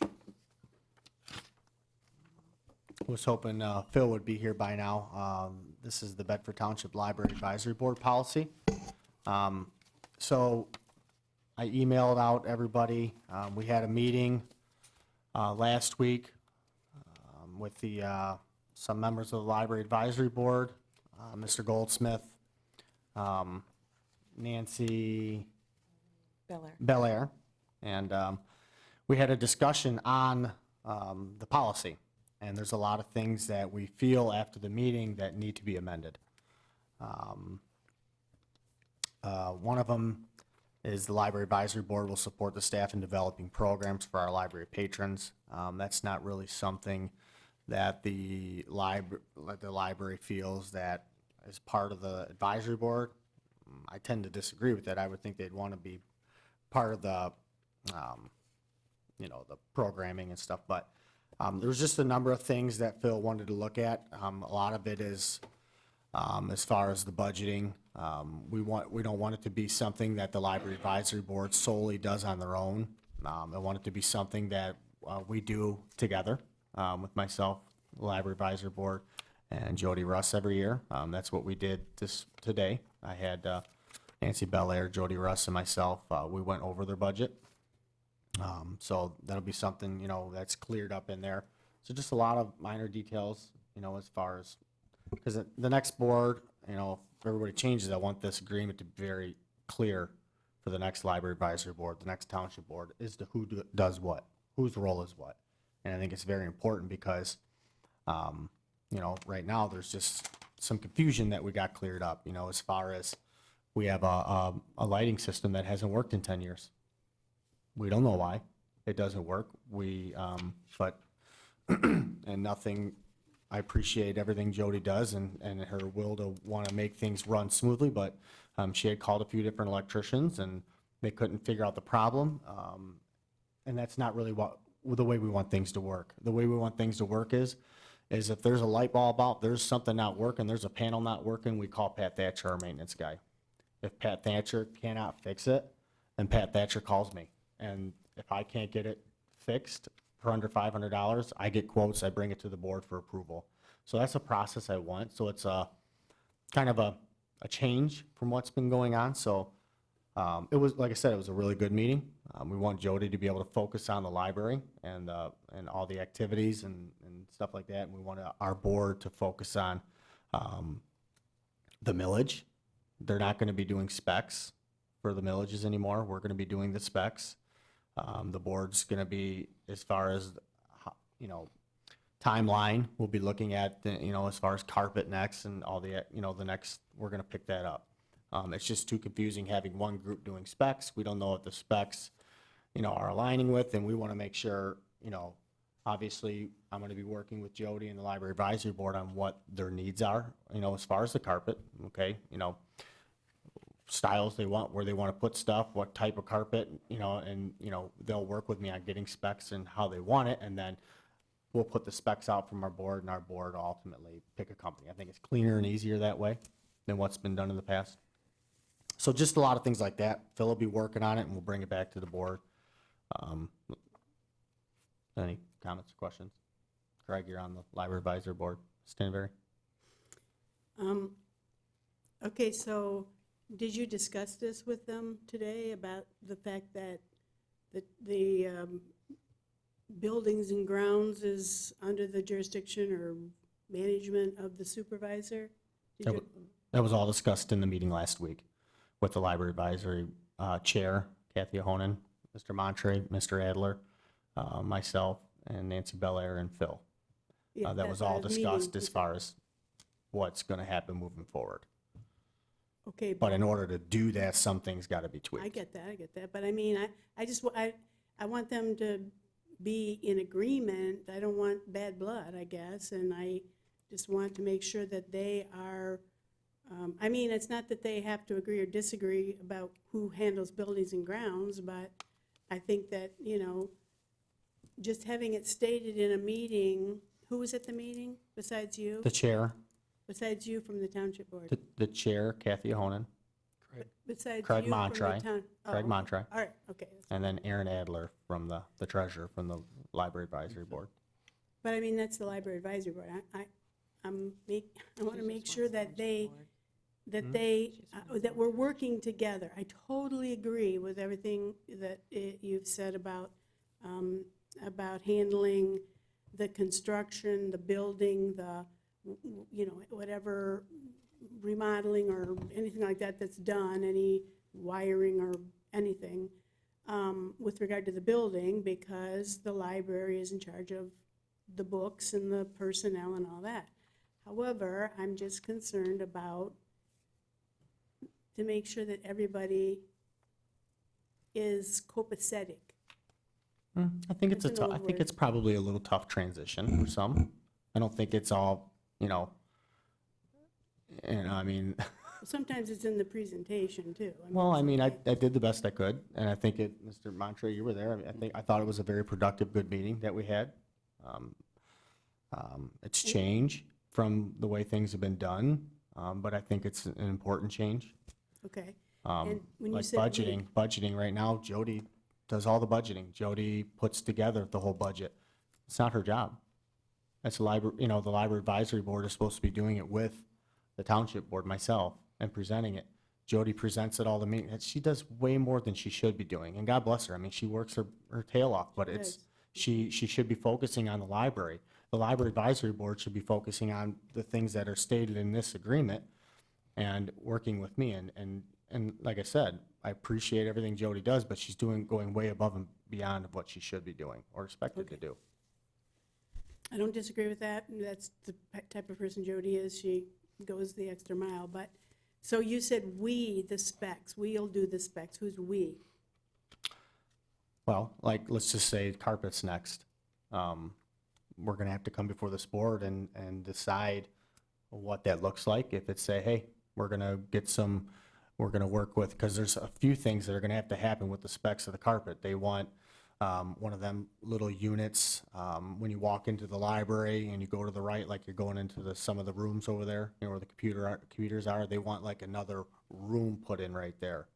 S6: Was hoping Phil would be here by now. This is the Bedford Township Library Advisory Board policy. So I emailed out everybody. We had a meeting last week with some members of the Library Advisory Board, Mr. Goldsmith, Nancy Belair, and we had a discussion on the policy. And there's a lot of things that we feel after the meeting that need to be amended. One of them is the Library Advisory Board will support the staff in developing programs for our library patrons. That's not really something that the library feels that is part of the advisory board. I tend to disagree with that. I would think they'd want to be part of the, the programming and stuff, but there was just a number of things that Phil wanted to look at. A lot of it is, as far as the budgeting, we don't want it to be something that the Library Advisory Board solely does on their own. I want it to be something that we do together with myself, the Library Advisory Board, and Jody Russ every year. That's what we did today. I had Nancy Belair, Jody Russ, and myself. We went over their budget. So that'll be something, that's cleared up in there. So just a lot of minor details, as far as, because the next board, if everybody changes, I want this agreement to be very clear for the next Library Advisory Board, the next Township Board, as to who does what, whose role is what. And I think it's very important because, you know, right now, there's just some confusion that we got cleared up, you know, as far as we have a lighting system that hasn't worked in 10 years. We don't know why it doesn't work. But, and nothing, I appreciate everything Jody does and her will to want to make things run smoothly, but she had called a few different electricians and they couldn't figure out the problem. And that's not really the way we want things to work. The way we want things to work is if there's a light bulb out, there's something not working, there's a panel not working, we call Pat Thatcher, our maintenance guy. If Pat Thatcher cannot fix it, then Pat Thatcher calls me. And if I can't get it fixed for under $500, I get quotes, I bring it to the board for approval. So that's a process I want. So it's a kind of a change from what's been going on. So it was, like I said, it was a really good meeting. We want Jody to be able to focus on the library and all the activities and stuff like that. And we want our board to focus on the millage. They're not going to be doing specs for the millages anymore. We're going to be doing the specs. The board's going to be, as far as, you know, timeline, we'll be looking at, you know, as far as carpet next and all the, you know, the next, we're going to pick that up. It's just too confusing having one group doing specs. We don't know what the specs, you know, are aligning with, and we want to make sure, you know, obviously, I'm going to be working with Jody and the Library Advisory Board on what their needs are, you know, as far as the carpet, okay, you know, styles they want, where they want to put stuff, what type of carpet, you know, and, you know, they'll work with me on getting specs and how they want it, and then we'll put the specs out from our board, and our board will ultimately pick a company. I think it's cleaner and easier that way than what's been done in the past. So just a lot of things like that. Phil will be working on it, and we'll bring it back to the board. Any comments or questions? Craig, you're on the Library Advisory Board. Stanberry?
S4: Okay, so did you discuss this with them today about the fact that the buildings and grounds is under the jurisdiction or management of the supervisor?
S6: That was all discussed in the meeting last week with the Library Advisory Chair, Kathy Ahonen, Mr. Montre, Mr. Adler, myself, and Nancy Belair and Phil.
S4: Yeah,
S6: That was
S4: that's what I
S6: all
S4: was
S6: discussed
S4: meaning.
S6: as far as what's going to happen moving forward.
S4: Okay,
S6: But in order to do that, some things got to be tweaked.
S4: I get that, but I mean, I want them to be in agreement. I don't want bad blood, I guess, and I just want to make sure that they are, I mean, it's not that they have to agree or disagree about who handles buildings and grounds, but I think that, you know, just having it stated in a meeting, who was at the meeting besides you?
S6: The chair,
S4: Besides you from the township board?
S6: the chair, Kathy Ahonen,
S4: Besides
S6: Craig
S4: you from the
S6: Montre.
S4: town? oh,
S6: Craig
S4: okay.
S6: Montre.
S4: All right, okay.
S6: and then Aaron Adler from the treasurer from the Library Advisory Board.
S4: But I mean, that's the library advisory board. I want to make sure that that we're working together. I totally agree with everything that you've said about handling the construction, the building, you know, whatever remodeling or anything like that that's done, any wiring or anything, with regard to the building, because the library is in charge of the books and the personnel and all that. However, I'm just concerned about, to make sure that everybody is copacetic.
S6: I think it's
S4: That's an old
S6: I think
S4: word.
S6: it's probably a little tough transition for some. I don't think it's all, you know, and I mean,
S4: Sometimes it's in the presentation, too.
S6: well, I mean, I
S4: it's-
S6: did the best I could, and I think Mr. Montre, you were there. I thought it was a very productive, good meeting that we had. It's change from the way things have been done, but I think it's an important change.
S4: Okay. And when you
S6: Like
S4: said we-
S6: budgeting right now, Jody does all the budgeting. Jody puts together the whole budget. It's not her job. That's the library, you know, the Library Advisory Board is supposed to be doing it with the Township Board, myself, and presenting it. Jody presents it all the meetings. She does way more than she should be doing, and God bless her. I mean, she works her tail off, but she should be focusing on the library. The Library Advisory Board should be focusing on the things that are stated in this agreement and working with me. And like I said, I appreciate everything Jody does, but she's going way above and beyond of what she should be doing or expected to do.
S4: I don't disagree with that. That's the type of person Jody is. She goes the extra mile. But, so you said we, the specs, we'll do the specs. Who's we?
S6: Well, like, let's just say carpet's next. We're gonna have to come before this board and decide what that looks like. If it's say, hey, we're gonna work with, because there's a few things that are gonna have to happen with the specs of the carpet. They want one of them little units, when you walk into the library and you go to the right, like you're going into some of the rooms over there, you know, where the computers are, they want like another room put in right there.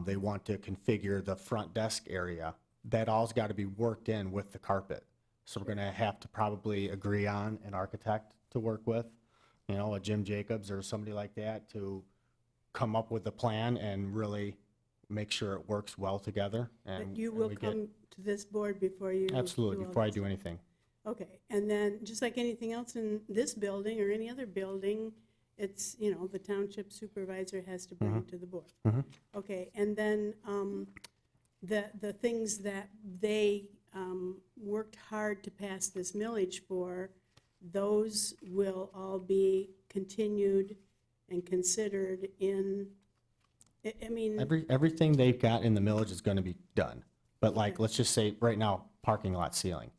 S6: They want to configure the front desk area. That all's got to be worked in with the carpet. So we're going to have to probably agree on an architect to work with, you know, a Jim Jacobs or somebody like that, to come up with a plan and really make sure it works well together.
S4: But you will come to this board before you.
S6: Absolutely,
S4: do all
S6: before I
S4: this.
S6: do anything.
S4: Okay, and then, just like anything else in this building or any other building, it's, you know, the township supervisor has to bring it to the board. Okay, and then the things that they worked hard to pass this millage for, those will all be continued and considered in, I mean.
S6: Everything they've got in the millage is going to be done. But like, let's just say right now, parking lot ceiling.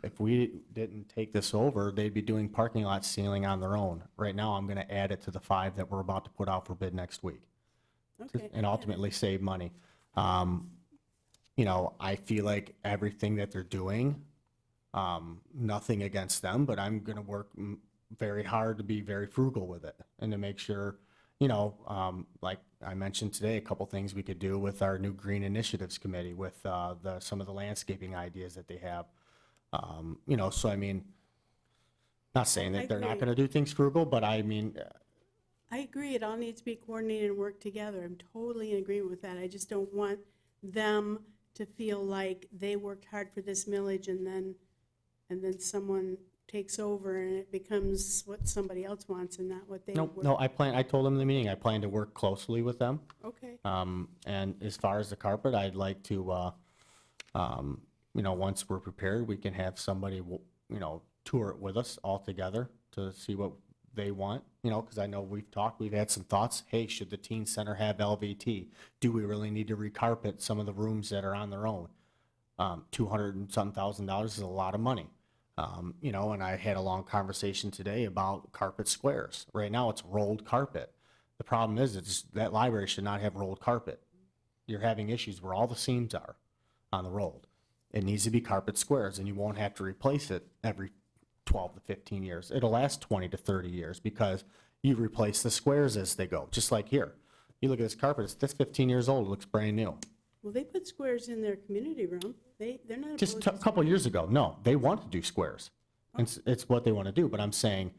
S6: If we didn't take this over, they'd be doing parking lot ceiling on their own. Right now, I'm going to add it to the 5 that we're about to put out for bid next week.
S4: Okay,
S6: And ultimately save money. You know, I feel like everything that they're doing, nothing against them, but I'm going to work very hard to be very frugal with it and to make sure, you know, like I mentioned today, a couple things we could do with our new Green Initiatives Committee with some of the landscaping ideas that they have. You know, so I mean, not saying that they're not
S4: agree.
S6: going to do things frugal, but I mean,
S4: I agree, it all needs to be coordinated and work together. I'm totally in agreement with that. I just don't want them to feel like they worked hard for this millage and then someone takes over and it becomes what somebody else wants and not what they
S6: no,
S4: work.
S6: no, I told them in the meeting, I plan to work closely with them.
S4: Okay,
S6: And as far as the carpet, I'd like to, you know, once we're prepared, we can have somebody, you know, tour it with us all together to see what they want, you know, because I know we've had some thoughts. Hey, should the teen center have LVT? Do we really need to recarpet some of the rooms that are on their own? $200 and some $1,000 is a lot of money. You know, and I had a long conversation today about carpet squares. Right now, it's rolled carpet. The problem is that library should not have rolled carpet. You're having issues where all the seams are on the rolled. It needs to be carpet squares, and you won't have to replace it every 12 to 15 years. It'll last 20 to 30 years because you replace the squares as they go, just like here. You look at this carpet, it's 15 years old, it looks brand new.
S4: well, they put squares in their community room. They're not
S6: Just
S4: opposed
S6: a
S4: to
S6: couple years ago, no, they want to do squares. It's what they want to do, but I'm saying,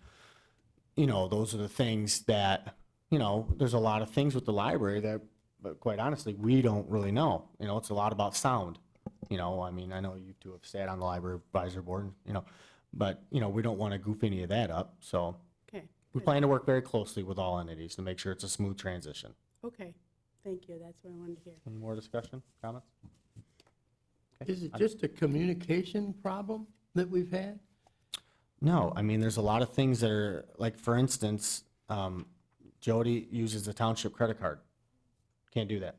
S6: you know, those are the things that, you know, there's a lot of things with the library that, but quite honestly, we don't really know. You know, it's a lot about sound. You know, I mean, I know you two have sat on the library advisory board, you know, but, you know, we don't want to goof any of that up. So
S4: Okay,
S6: we plan to work very closely with all entities to make sure it's a smooth transition.
S4: okay, thank you, that's what I wanted to hear.
S6: Any more discussion, comments? Okay.
S3: Is it just a communication problem that we've had?
S6: No, I mean, there's a lot of things that are, like, for instance, Jody uses the township credit card. Can't do that.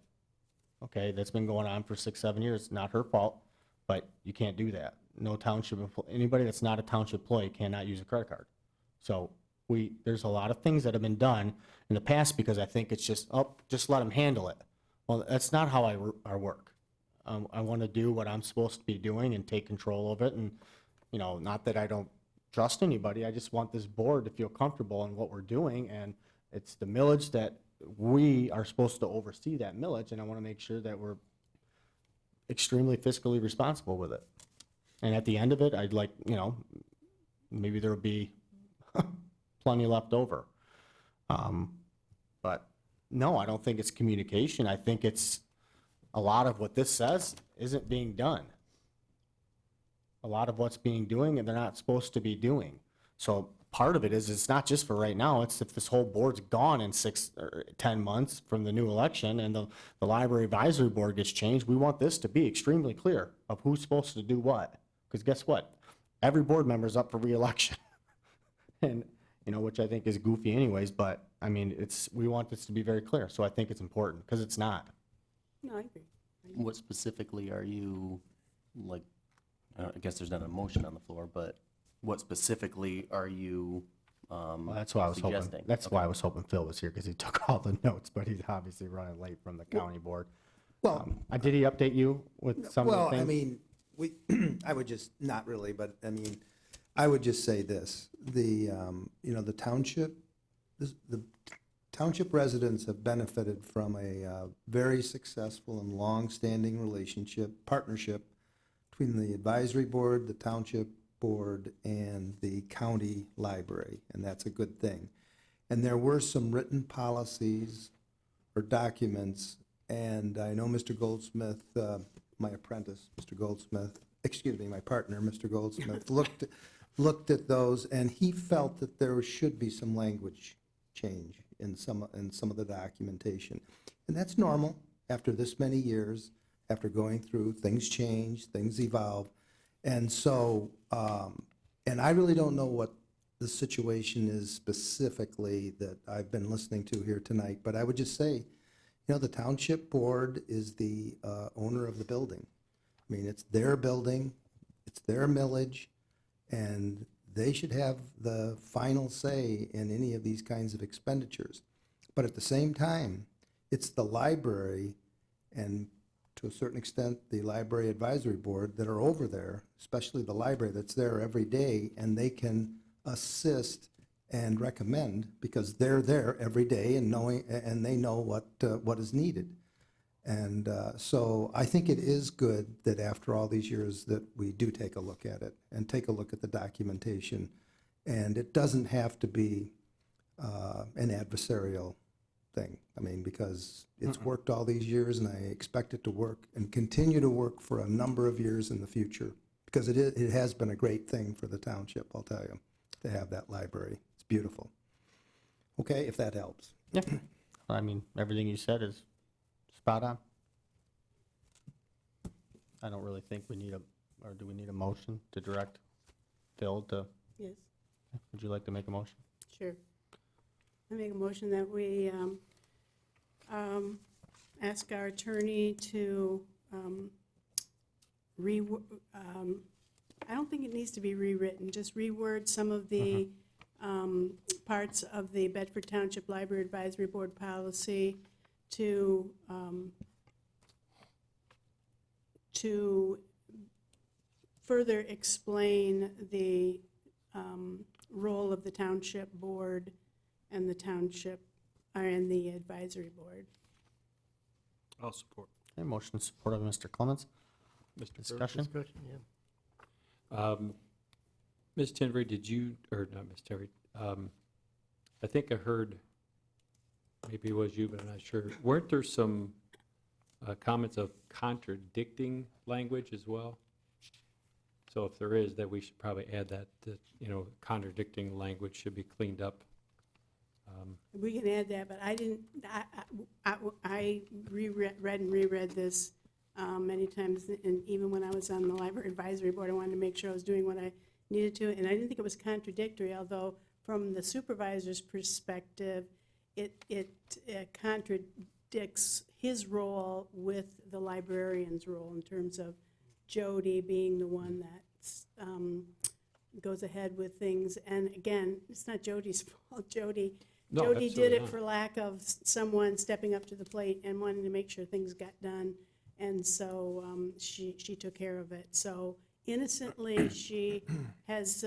S6: Okay, that's been going on for 6, 7 years. Not her fault, but you can't do that. No township, anybody that's not a township employee cannot use a credit card. So there's a lot of things that have been done in the past because I think it's just, just let them handle it. Well, that's not how I work. I want to do what I'm supposed to be doing and take control of it. And, you know, not that I don't trust anybody. I just want this board to feel comfortable in what we're doing. And it's the millage that we are supposed to oversee that millage. And I want to make sure that we're extremely fiscally responsible with it. And at the end of it, I'd like, you know, maybe there'll be plenty left over. But no, I don't think it's communication. I think it's a lot of what this says isn't being done. A lot of what's being doing and they're not supposed to be doing. So part of it is it's not just for right now. It's if this whole board's gone in 6 or 10 months from the new election and the library advisory board gets changed, we want this to be extremely clear of who's supposed to do what. Because guess what? every board member's up for reelection. And, you know, which I think is goofy anyways, but, I mean, we want this to be very clear, so I think it's important, because it's not.
S4: No, I agree.
S1: What specifically are you, like, I guess there's not a motion on the floor, but what specifically are you
S6: Well, that's why I was hoping,
S1: suggesting?
S6: that's why I was hoping Phil was here, because he took all the notes, but he's obviously running late from the county board.
S10: Well,
S6: Did he update you with some of the
S10: well,
S6: things?
S10: I mean, I would just, not really, but I mean, I would just say this, the township, the township residents have benefited from a very successful and long-standing partnership between the advisory board, the township board, and the county library, and that's a good thing. And there were some written policies or documents, and I know Mr. Goldsmith, my apprentice, Mr. Goldsmith, my partner, Mr. Goldsmith, looked at those, and he felt that there should be some language change in some of the documentation. And that's normal after this many years, after going through, things change, things evolve. And so, and I really don't know what the situation is specifically that I've been listening to here tonight, but I would just say, the township board is the owner of the building. I mean, it's their building, it's their millage, and they should have the final say in any of these kinds of expenditures. But at the same time, it's the library and to a certain extent, the library advisory board that are over there, especially the library that's there every day, and they can assist and recommend because they're there every day and they know what is needed. And so I think it is good that after all these years that we do take a look at it and take a look at the documentation. And it doesn't have to be an adversarial thing. I mean, because it's worked all these years and I expect it to work and continue to work for a number of years in the future because it has been a great thing for the township, I'll tell you, to have that library. It's beautiful. Okay, if that helps.
S6: Yeah, I mean, everything you said is spot on. I don't really think we need do we need a motion to direct Phil to,
S4: Yes,
S6: would you like to make a motion?
S4: sure. I make a motion that we ask our attorney to I don't think it needs to be rewritten, just reword some of the parts of the Bedford Township Library Advisory Board policy to further explain the role of the township board and the township, and the advisory board.
S7: I'll support.
S6: Okay, motion support of Mr. Clements. Discussion?
S3: Discussion, yeah.
S9: Ms. Tenvery, did you, or not Ms. Tenvery, I think I heard, maybe it was you, but I'm not sure. Weren't there some comments of contradicting language as well? So if there is, that we should probably add that, contradicting language should be cleaned up.
S4: We can add that, but I didn't, I read and reread this many times, and even when I was on the library advisory board, I wanted to make sure I was doing what I needed to, and I didn't think it was contradictory, although from the supervisor's perspective, it contradicts his role with the librarian's role in terms of Jody being the one that goes ahead with things. And again, it's not Jody's fault. Jody did
S9: absolutely
S4: it
S9: not.
S4: for lack of someone stepping up to the plate and wanting to make sure things got done. And so she took care of it. So innocently, she has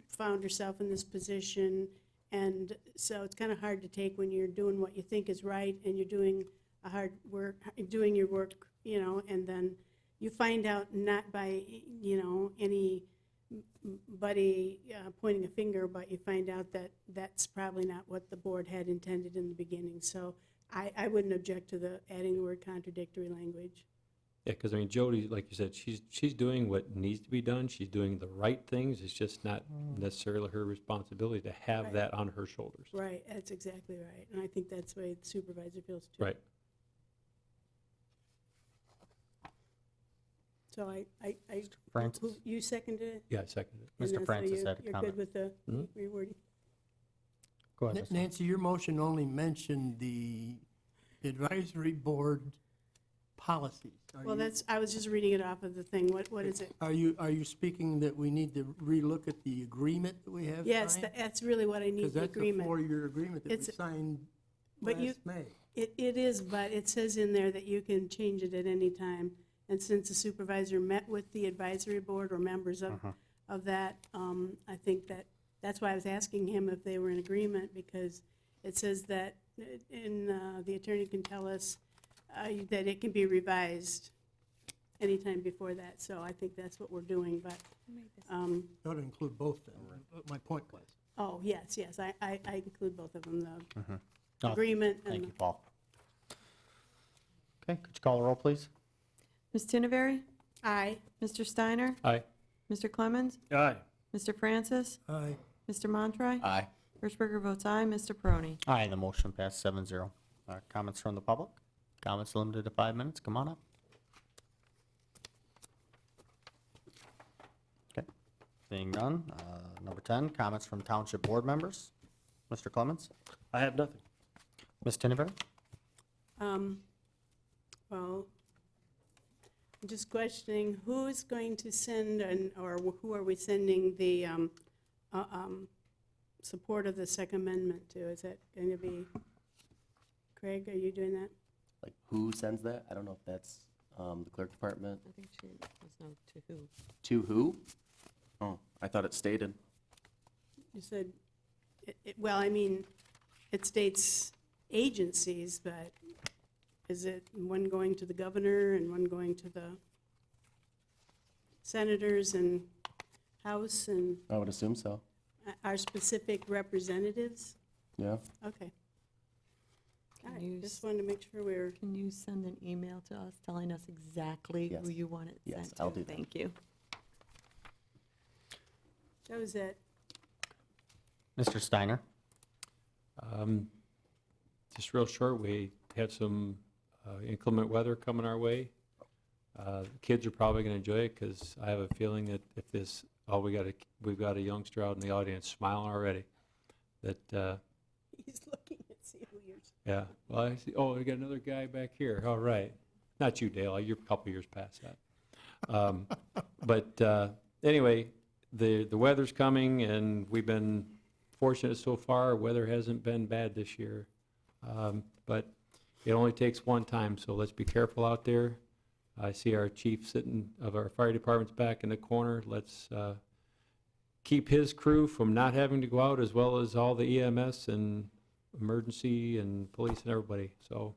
S4: found herself in this position. And so it's kind of hard to take when you're doing what you think is right and you're doing doing your work, and then you find out not by, anybody pointing a finger, but you find out that that's probably not what the board had intended in the beginning. So I wouldn't object to adding the word contradictory language.
S9: Yeah, because Jody, like you said, she's doing what needs to be done. She's doing the right things. It's just not necessarily her responsibility to have
S4: Right.
S9: that on her shoulders.
S4: Right, that's exactly right. And I think that's the way the supervisor feels too.
S9: Right.
S4: So
S6: Francis?
S4: you seconded it?
S9: Yeah, I seconded it.
S4: And
S6: Mr.
S4: then so
S6: Francis had a
S4: You're
S6: comment.
S4: good with the
S9: Mhm.
S4: rewording?
S6: Go ahead, Mr.
S3: Nancy, your motion only mentioned the advisory board policies.
S4: Well, I was just reading it off of the thing. What is it?
S3: Are you speaking that we need to relook at the agreement that we have signed?
S4: Yes, that's really what I need,
S3: Because
S4: the
S3: that's a
S4: agreement.
S3: 4-year agreement that we
S4: It's-
S3: signed
S4: but you-
S3: last May.
S4: It is, but it says in there that you can change it at any time. And since the supervisor met with the advisory board or members of that, I think that's why I was asking him if they were in agreement, because it says that, the attorney can tell us that it can be revised anytime before that. So I think that's what we're doing, but,
S3: That would include both then, what my point was.
S4: oh, yes, I include both of them, the
S6: Oh,
S4: agreement
S6: Thank
S4: and
S6: you, Paul. Okay, could you call the roll, please?
S5: Ms. Tinneberry?
S4: I.
S5: Mr. Steiner?
S9: Aye.
S5: Mr. Clemens?
S7: Aye.
S5: Mr. Francis?
S3: Aye.
S5: Mr. Montroy?
S6: Aye.
S5: Hirschberger votes aye. Mr. Peroni?
S6: Aye, the motion passed 7-0. Comments from the public? Comments limited to 5 minutes, come on up. Okay, seeing none. Number 10, comments from township board members. Mr. Clemens?
S7: I have nothing.
S6: Ms. Tinneberry?
S4: Well, I'm just questioning, who's going to send, or who are we sending the support of the Second Amendment to? Is that going to be, Craig, are you doing that?
S1: Like, who sends that? I don't know if that's the clerk department.
S5: I think she was no to who.
S1: To who? Oh, I thought it stated.
S4: You said, well, I mean, it states agencies, but is it one going to the governor and one going to the senators and House and
S1: I would assume so.
S4: our specific representatives?
S1: Yeah.
S4: Okay. All
S5: Can
S4: right,
S5: you
S4: just wanted to make sure we're,
S5: Can you send an email to us telling us exactly who
S1: Yes.
S5: you want it
S1: Yes,
S5: sent to?
S1: I'll do that.
S5: Thank you.
S4: that was it.
S6: Mr. Steiner?
S9: Just real short, we have some inclement weather coming our way. The kids are probably going to enjoy it because I have a feeling that if this, we've got a youngster out in the audience smiling already. That,
S4: He's looking at see who you're.
S9: yeah, well, I see, we got another guy back here. All right. Not you, Dale. You're a couple years past that. But anyway, the weather's coming, and we've been fortunate so far. Weather hasn't been bad this year. But it only takes one time, so let's be careful out there. I see our chief of our fire department's back in the corner. Let's keep his crew from not having to go out, as well as all the EMS and emergency and police and everybody. So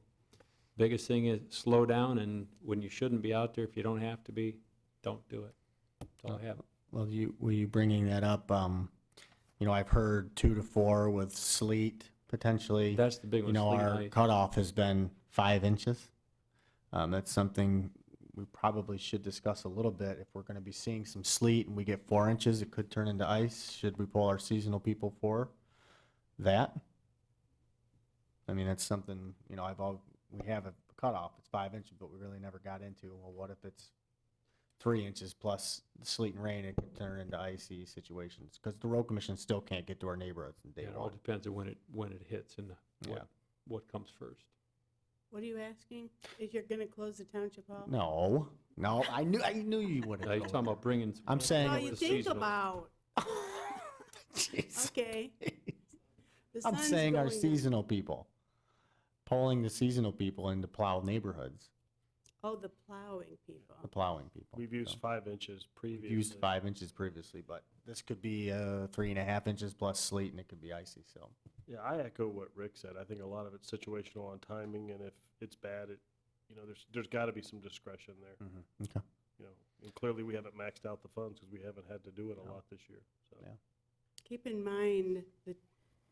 S9: biggest thing is slow down, and when you shouldn't be out there, if you don't have to be, don't do it. That's all I have.
S6: Well, were you bringing that up? I've heard 2 to 4 with sleet potentially.
S9: That's the big one. sleet and
S6: Our
S9: ice.
S6: cutoff has been 5 inches. That's something we probably should discuss a little bit. If we're going to be seeing some sleet and we get 4 inches, it could turn into ice. Should we pull our seasonal people for that? I mean, that's something, we have a cutoff, it's 5 inches, but we really never got into, well, what if it's 3 inches plus the sleet and rain, it could turn into icy situations? Because the road commission still can't get to our neighborhoods in day
S9: Yeah, it all
S6: one.
S9: depends on when it hits and
S6: Yeah.
S9: what comes first.
S4: What are you asking? If you're going to close the township hall?
S6: No, I knew you wouldn't.
S9: You're
S6: go
S9: talking about bringing.
S6: I'm saying
S4: Well,
S6: it
S4: you
S9: was
S4: think
S9: seasonal.
S4: about,
S6: Jeez.
S4: okay. The
S6: I'm
S4: sun's
S6: saying our
S4: going down.
S6: seasonal people, pulling the seasonal people into plow neighborhoods,
S4: Oh, the plowing people.
S6: the plowing people.
S7: We've used
S6: So,
S7: 5 inches previously.
S6: we've used 5 inches previously, but this could be 3.5 inches plus sleet, and it could be icy, so.
S7: Yeah, I echo what Rick said. I think a lot of it's situational on timing, and if it's bad, there's got to be some discretion there.
S6: Okay.
S7: And clearly we haven't maxed out the funds because we haven't had to do it a lot this year. So.
S6: Yeah.
S4: Keep in mind that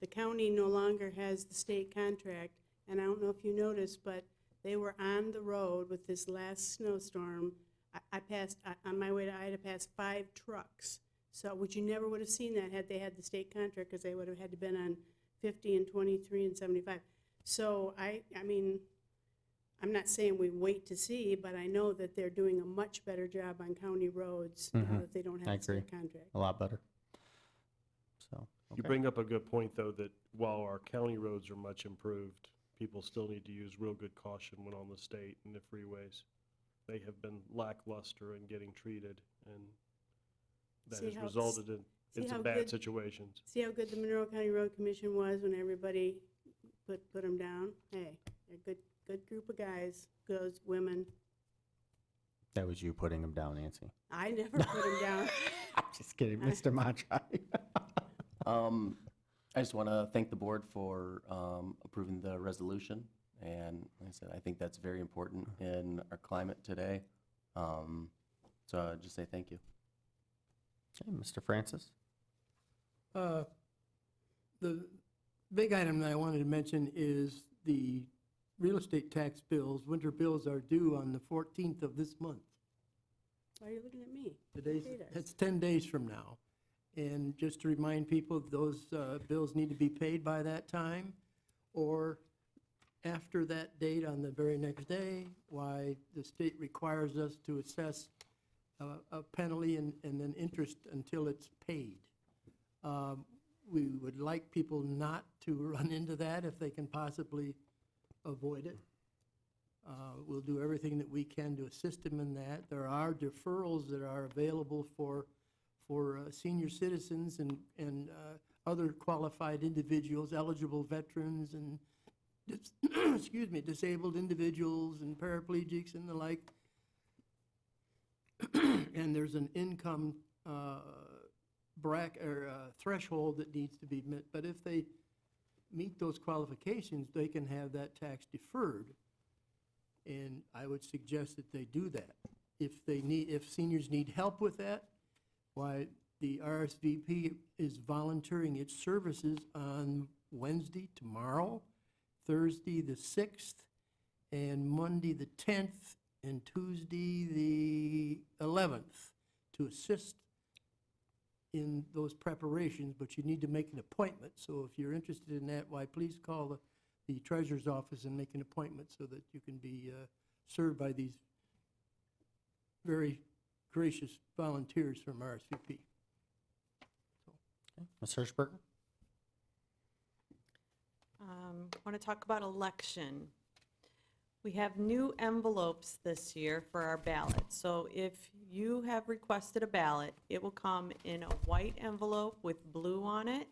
S4: the county no longer has the state contract, and I don't know if you noticed, but they were on the road with this last snowstorm. I passed, on my way to Ida, passed 5 trucks. So, which you never would have seen that had they had the state contract, because they would have had to been on 50 and 23 and 75. So I mean, I'm not saying we wait to see, but I know that they're doing a much better job on county roads now
S6: Mhm.
S4: that they don't
S6: I
S4: have a
S6: agree.
S4: state contract.
S6: A lot better. So,
S7: You
S6: okay.
S7: bring up a good point, though, that while our county roads are much improved, people still need to use real good caution when on the state and the freeways. They have been lackluster in getting treated, and that
S4: See
S7: has
S4: how-
S7: resulted in
S4: see how
S7: some bad
S4: good-
S7: situations.
S4: See how good the Monroe County Road Commission was when everybody put them down? Hey, they're a good group of guys, girls, women.
S6: That was you putting them down, Nancy.
S4: I never put them down.
S6: I'm just kidding, Mr. Montry.
S1: I just want to thank the board for approving the resolution. And like I said, I think that's very important in our climate today. So I'll just say thank you.
S6: Okay, Mr. Francis?
S3: The big item that I wanted to mention is the real estate tax bills. Winter bills are due on the 14th of this month.
S4: Why are you looking at me?
S3: Today's,
S4: Date is.
S3: that's 10 days from now. And just to remind people, those bills need to be paid by that time, or after that date on the very next day, why the state requires us to assess a penalty and then interest until it's paid. We would like people not to run into that if they can possibly avoid it. We'll do everything that we can to assist them in that. There are deferrals that are available for senior citizens and other qualified individuals, eligible veterans and, excuse me, disabled individuals and paraplegics and the like. And there's an income threshold that needs to be met. But if they meet those qualifications, they can have that tax deferred. And I would suggest that they do that. If seniors need help with that, why, the RSVP is volunteering its services on Wednesday, tomorrow, Thursday, the 6th, and Monday, the 10th, and Tuesday, the 11th, to assist in those preparations, but you need to make an appointment. So if you're interested in that, why, please call the treasurer's office and make an appointment so that you can be served by these very gracious volunteers from RSVP.
S6: Ms. Hirschberger?
S5: Want to talk about election. We have new envelopes this year for our ballot. So if you have requested a ballot, it will come in a white envelope with blue on it.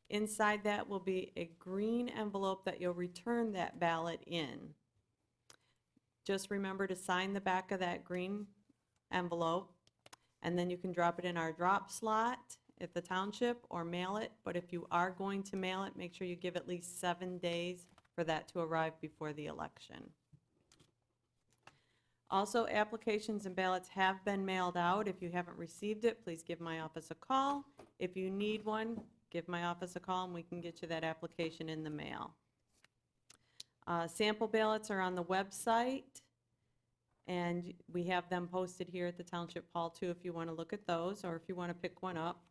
S5: Inside that will be a green envelope that you'll return that ballot in. Just remember to sign the back of that green envelope, and then you can drop it in our drop slot at the township or mail it. But if you are going to mail it, make sure you give at least 7 days for that to arrive before the election. Also, applications and ballots have been mailed out. If you haven't received it, please give my office a call. If you need one, give my office a call and we can get you that application in the mail. Sample ballots are on the website, and we have them posted here at the Township Hall too if you want to look at those or if you want to pick one up.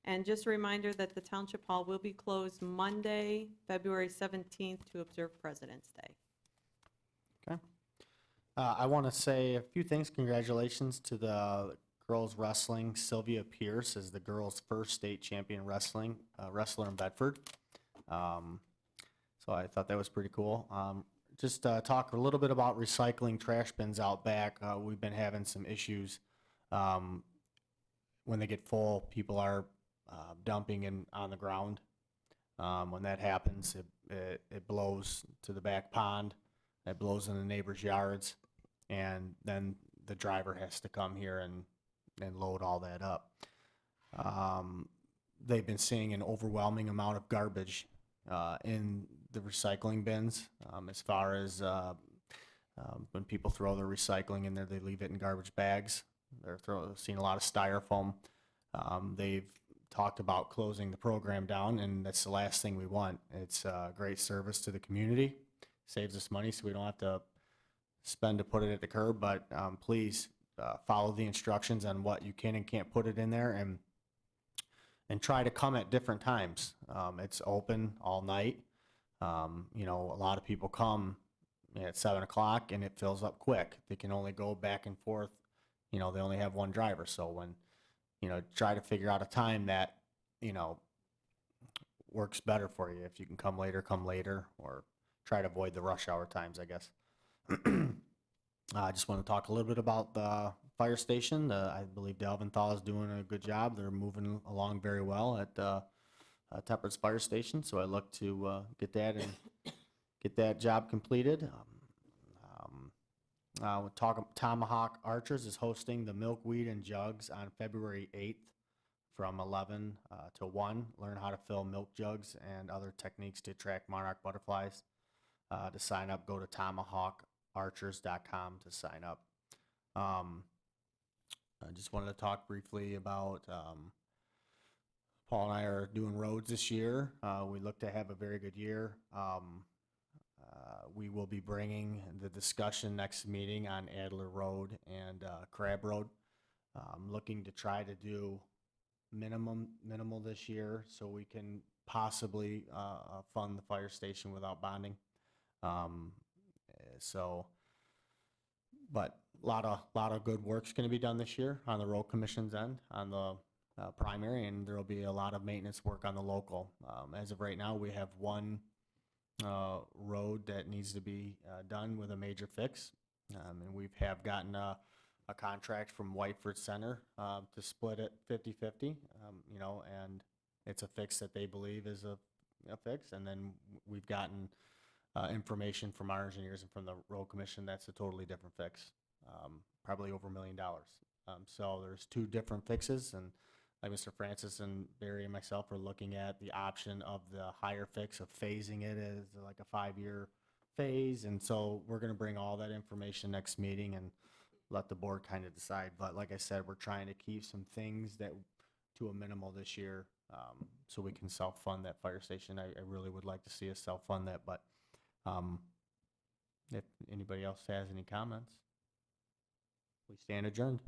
S5: And just a reminder that the Township Hall will be closed Monday, February 17th to observe President's Day.
S6: Okay. I want to say a few things. Congratulations to the girls wrestling. Sylvia Pierce is the girls' first state champion wrestler in Bedford. So I thought that was pretty cool. Just talk a little bit about recycling trash bins out back. We've been having some issues. When they get full, people are dumping on the ground. When that happens, it blows to the back pond. It blows in the neighbors' yards. And then the driver has to come here and load all that up. They've been seeing an overwhelming amount of garbage in the recycling bins, as far as when people throw their recycling in there, they leave it in garbage bags. They're seeing a lot of styrofoam. They've talked about closing the program down, and that's the last thing we want. It's a great service to the community, saves us money so we don't have to spend to put it at the curb, but please follow the instructions on what you can and can't put it in there, and try to come at different times. It's open all night. You know, a lot of people come at 7 o'clock and it fills up quick. They can only go back and forth, they only have one driver. So when, try to figure out a time that, works better for you. If you can come later, or try to avoid the rush hour times, I guess. I just want to talk a little bit about the fire station. I believe Dalventhal is doing a good job. They're moving along very well at Tepper's Fire Station, so I look to get that job completed. Tomahawk Archers is hosting the Milkweed and Jugs on February 8th from 11 to 1. Learn how to fill milk jugs and other techniques to attract monarch butterflies. To sign up, go to tomahawkarchers.com to sign up. I just wanted to talk briefly about Paul and I are doing roads this year. We look to have a very good year. We will be bringing the discussion next meeting on Adler Road and Crab Road. Looking to try to do minimal this year so we can possibly fund the fire station without bonding. But a lot of good work's going to be done this year on the road commission's end, on the primary, and there will be a lot of maintenance work on the local. As of right now, we have one road that needs to be done with a major fix, and we have gotten a contract from Whiteford Center to split it 50-50, and it's a fix that they believe is a fix, and then we've gotten information from our engineers and from the road commission that's a totally different fix, probably over $1 million. So there's two different fixes, and like Mr. Francis and Barry and myself are looking at the option of the higher fix of phasing it as like a 5-year phase, and so we're going to bring all that information next meeting and let the board kind of decide. But like I said, we're trying to keep some things that to a minimal this year, so we can self-fund that fire station. I really would like to see us self-fund that, but if anybody else has any comments, we stand adjourned.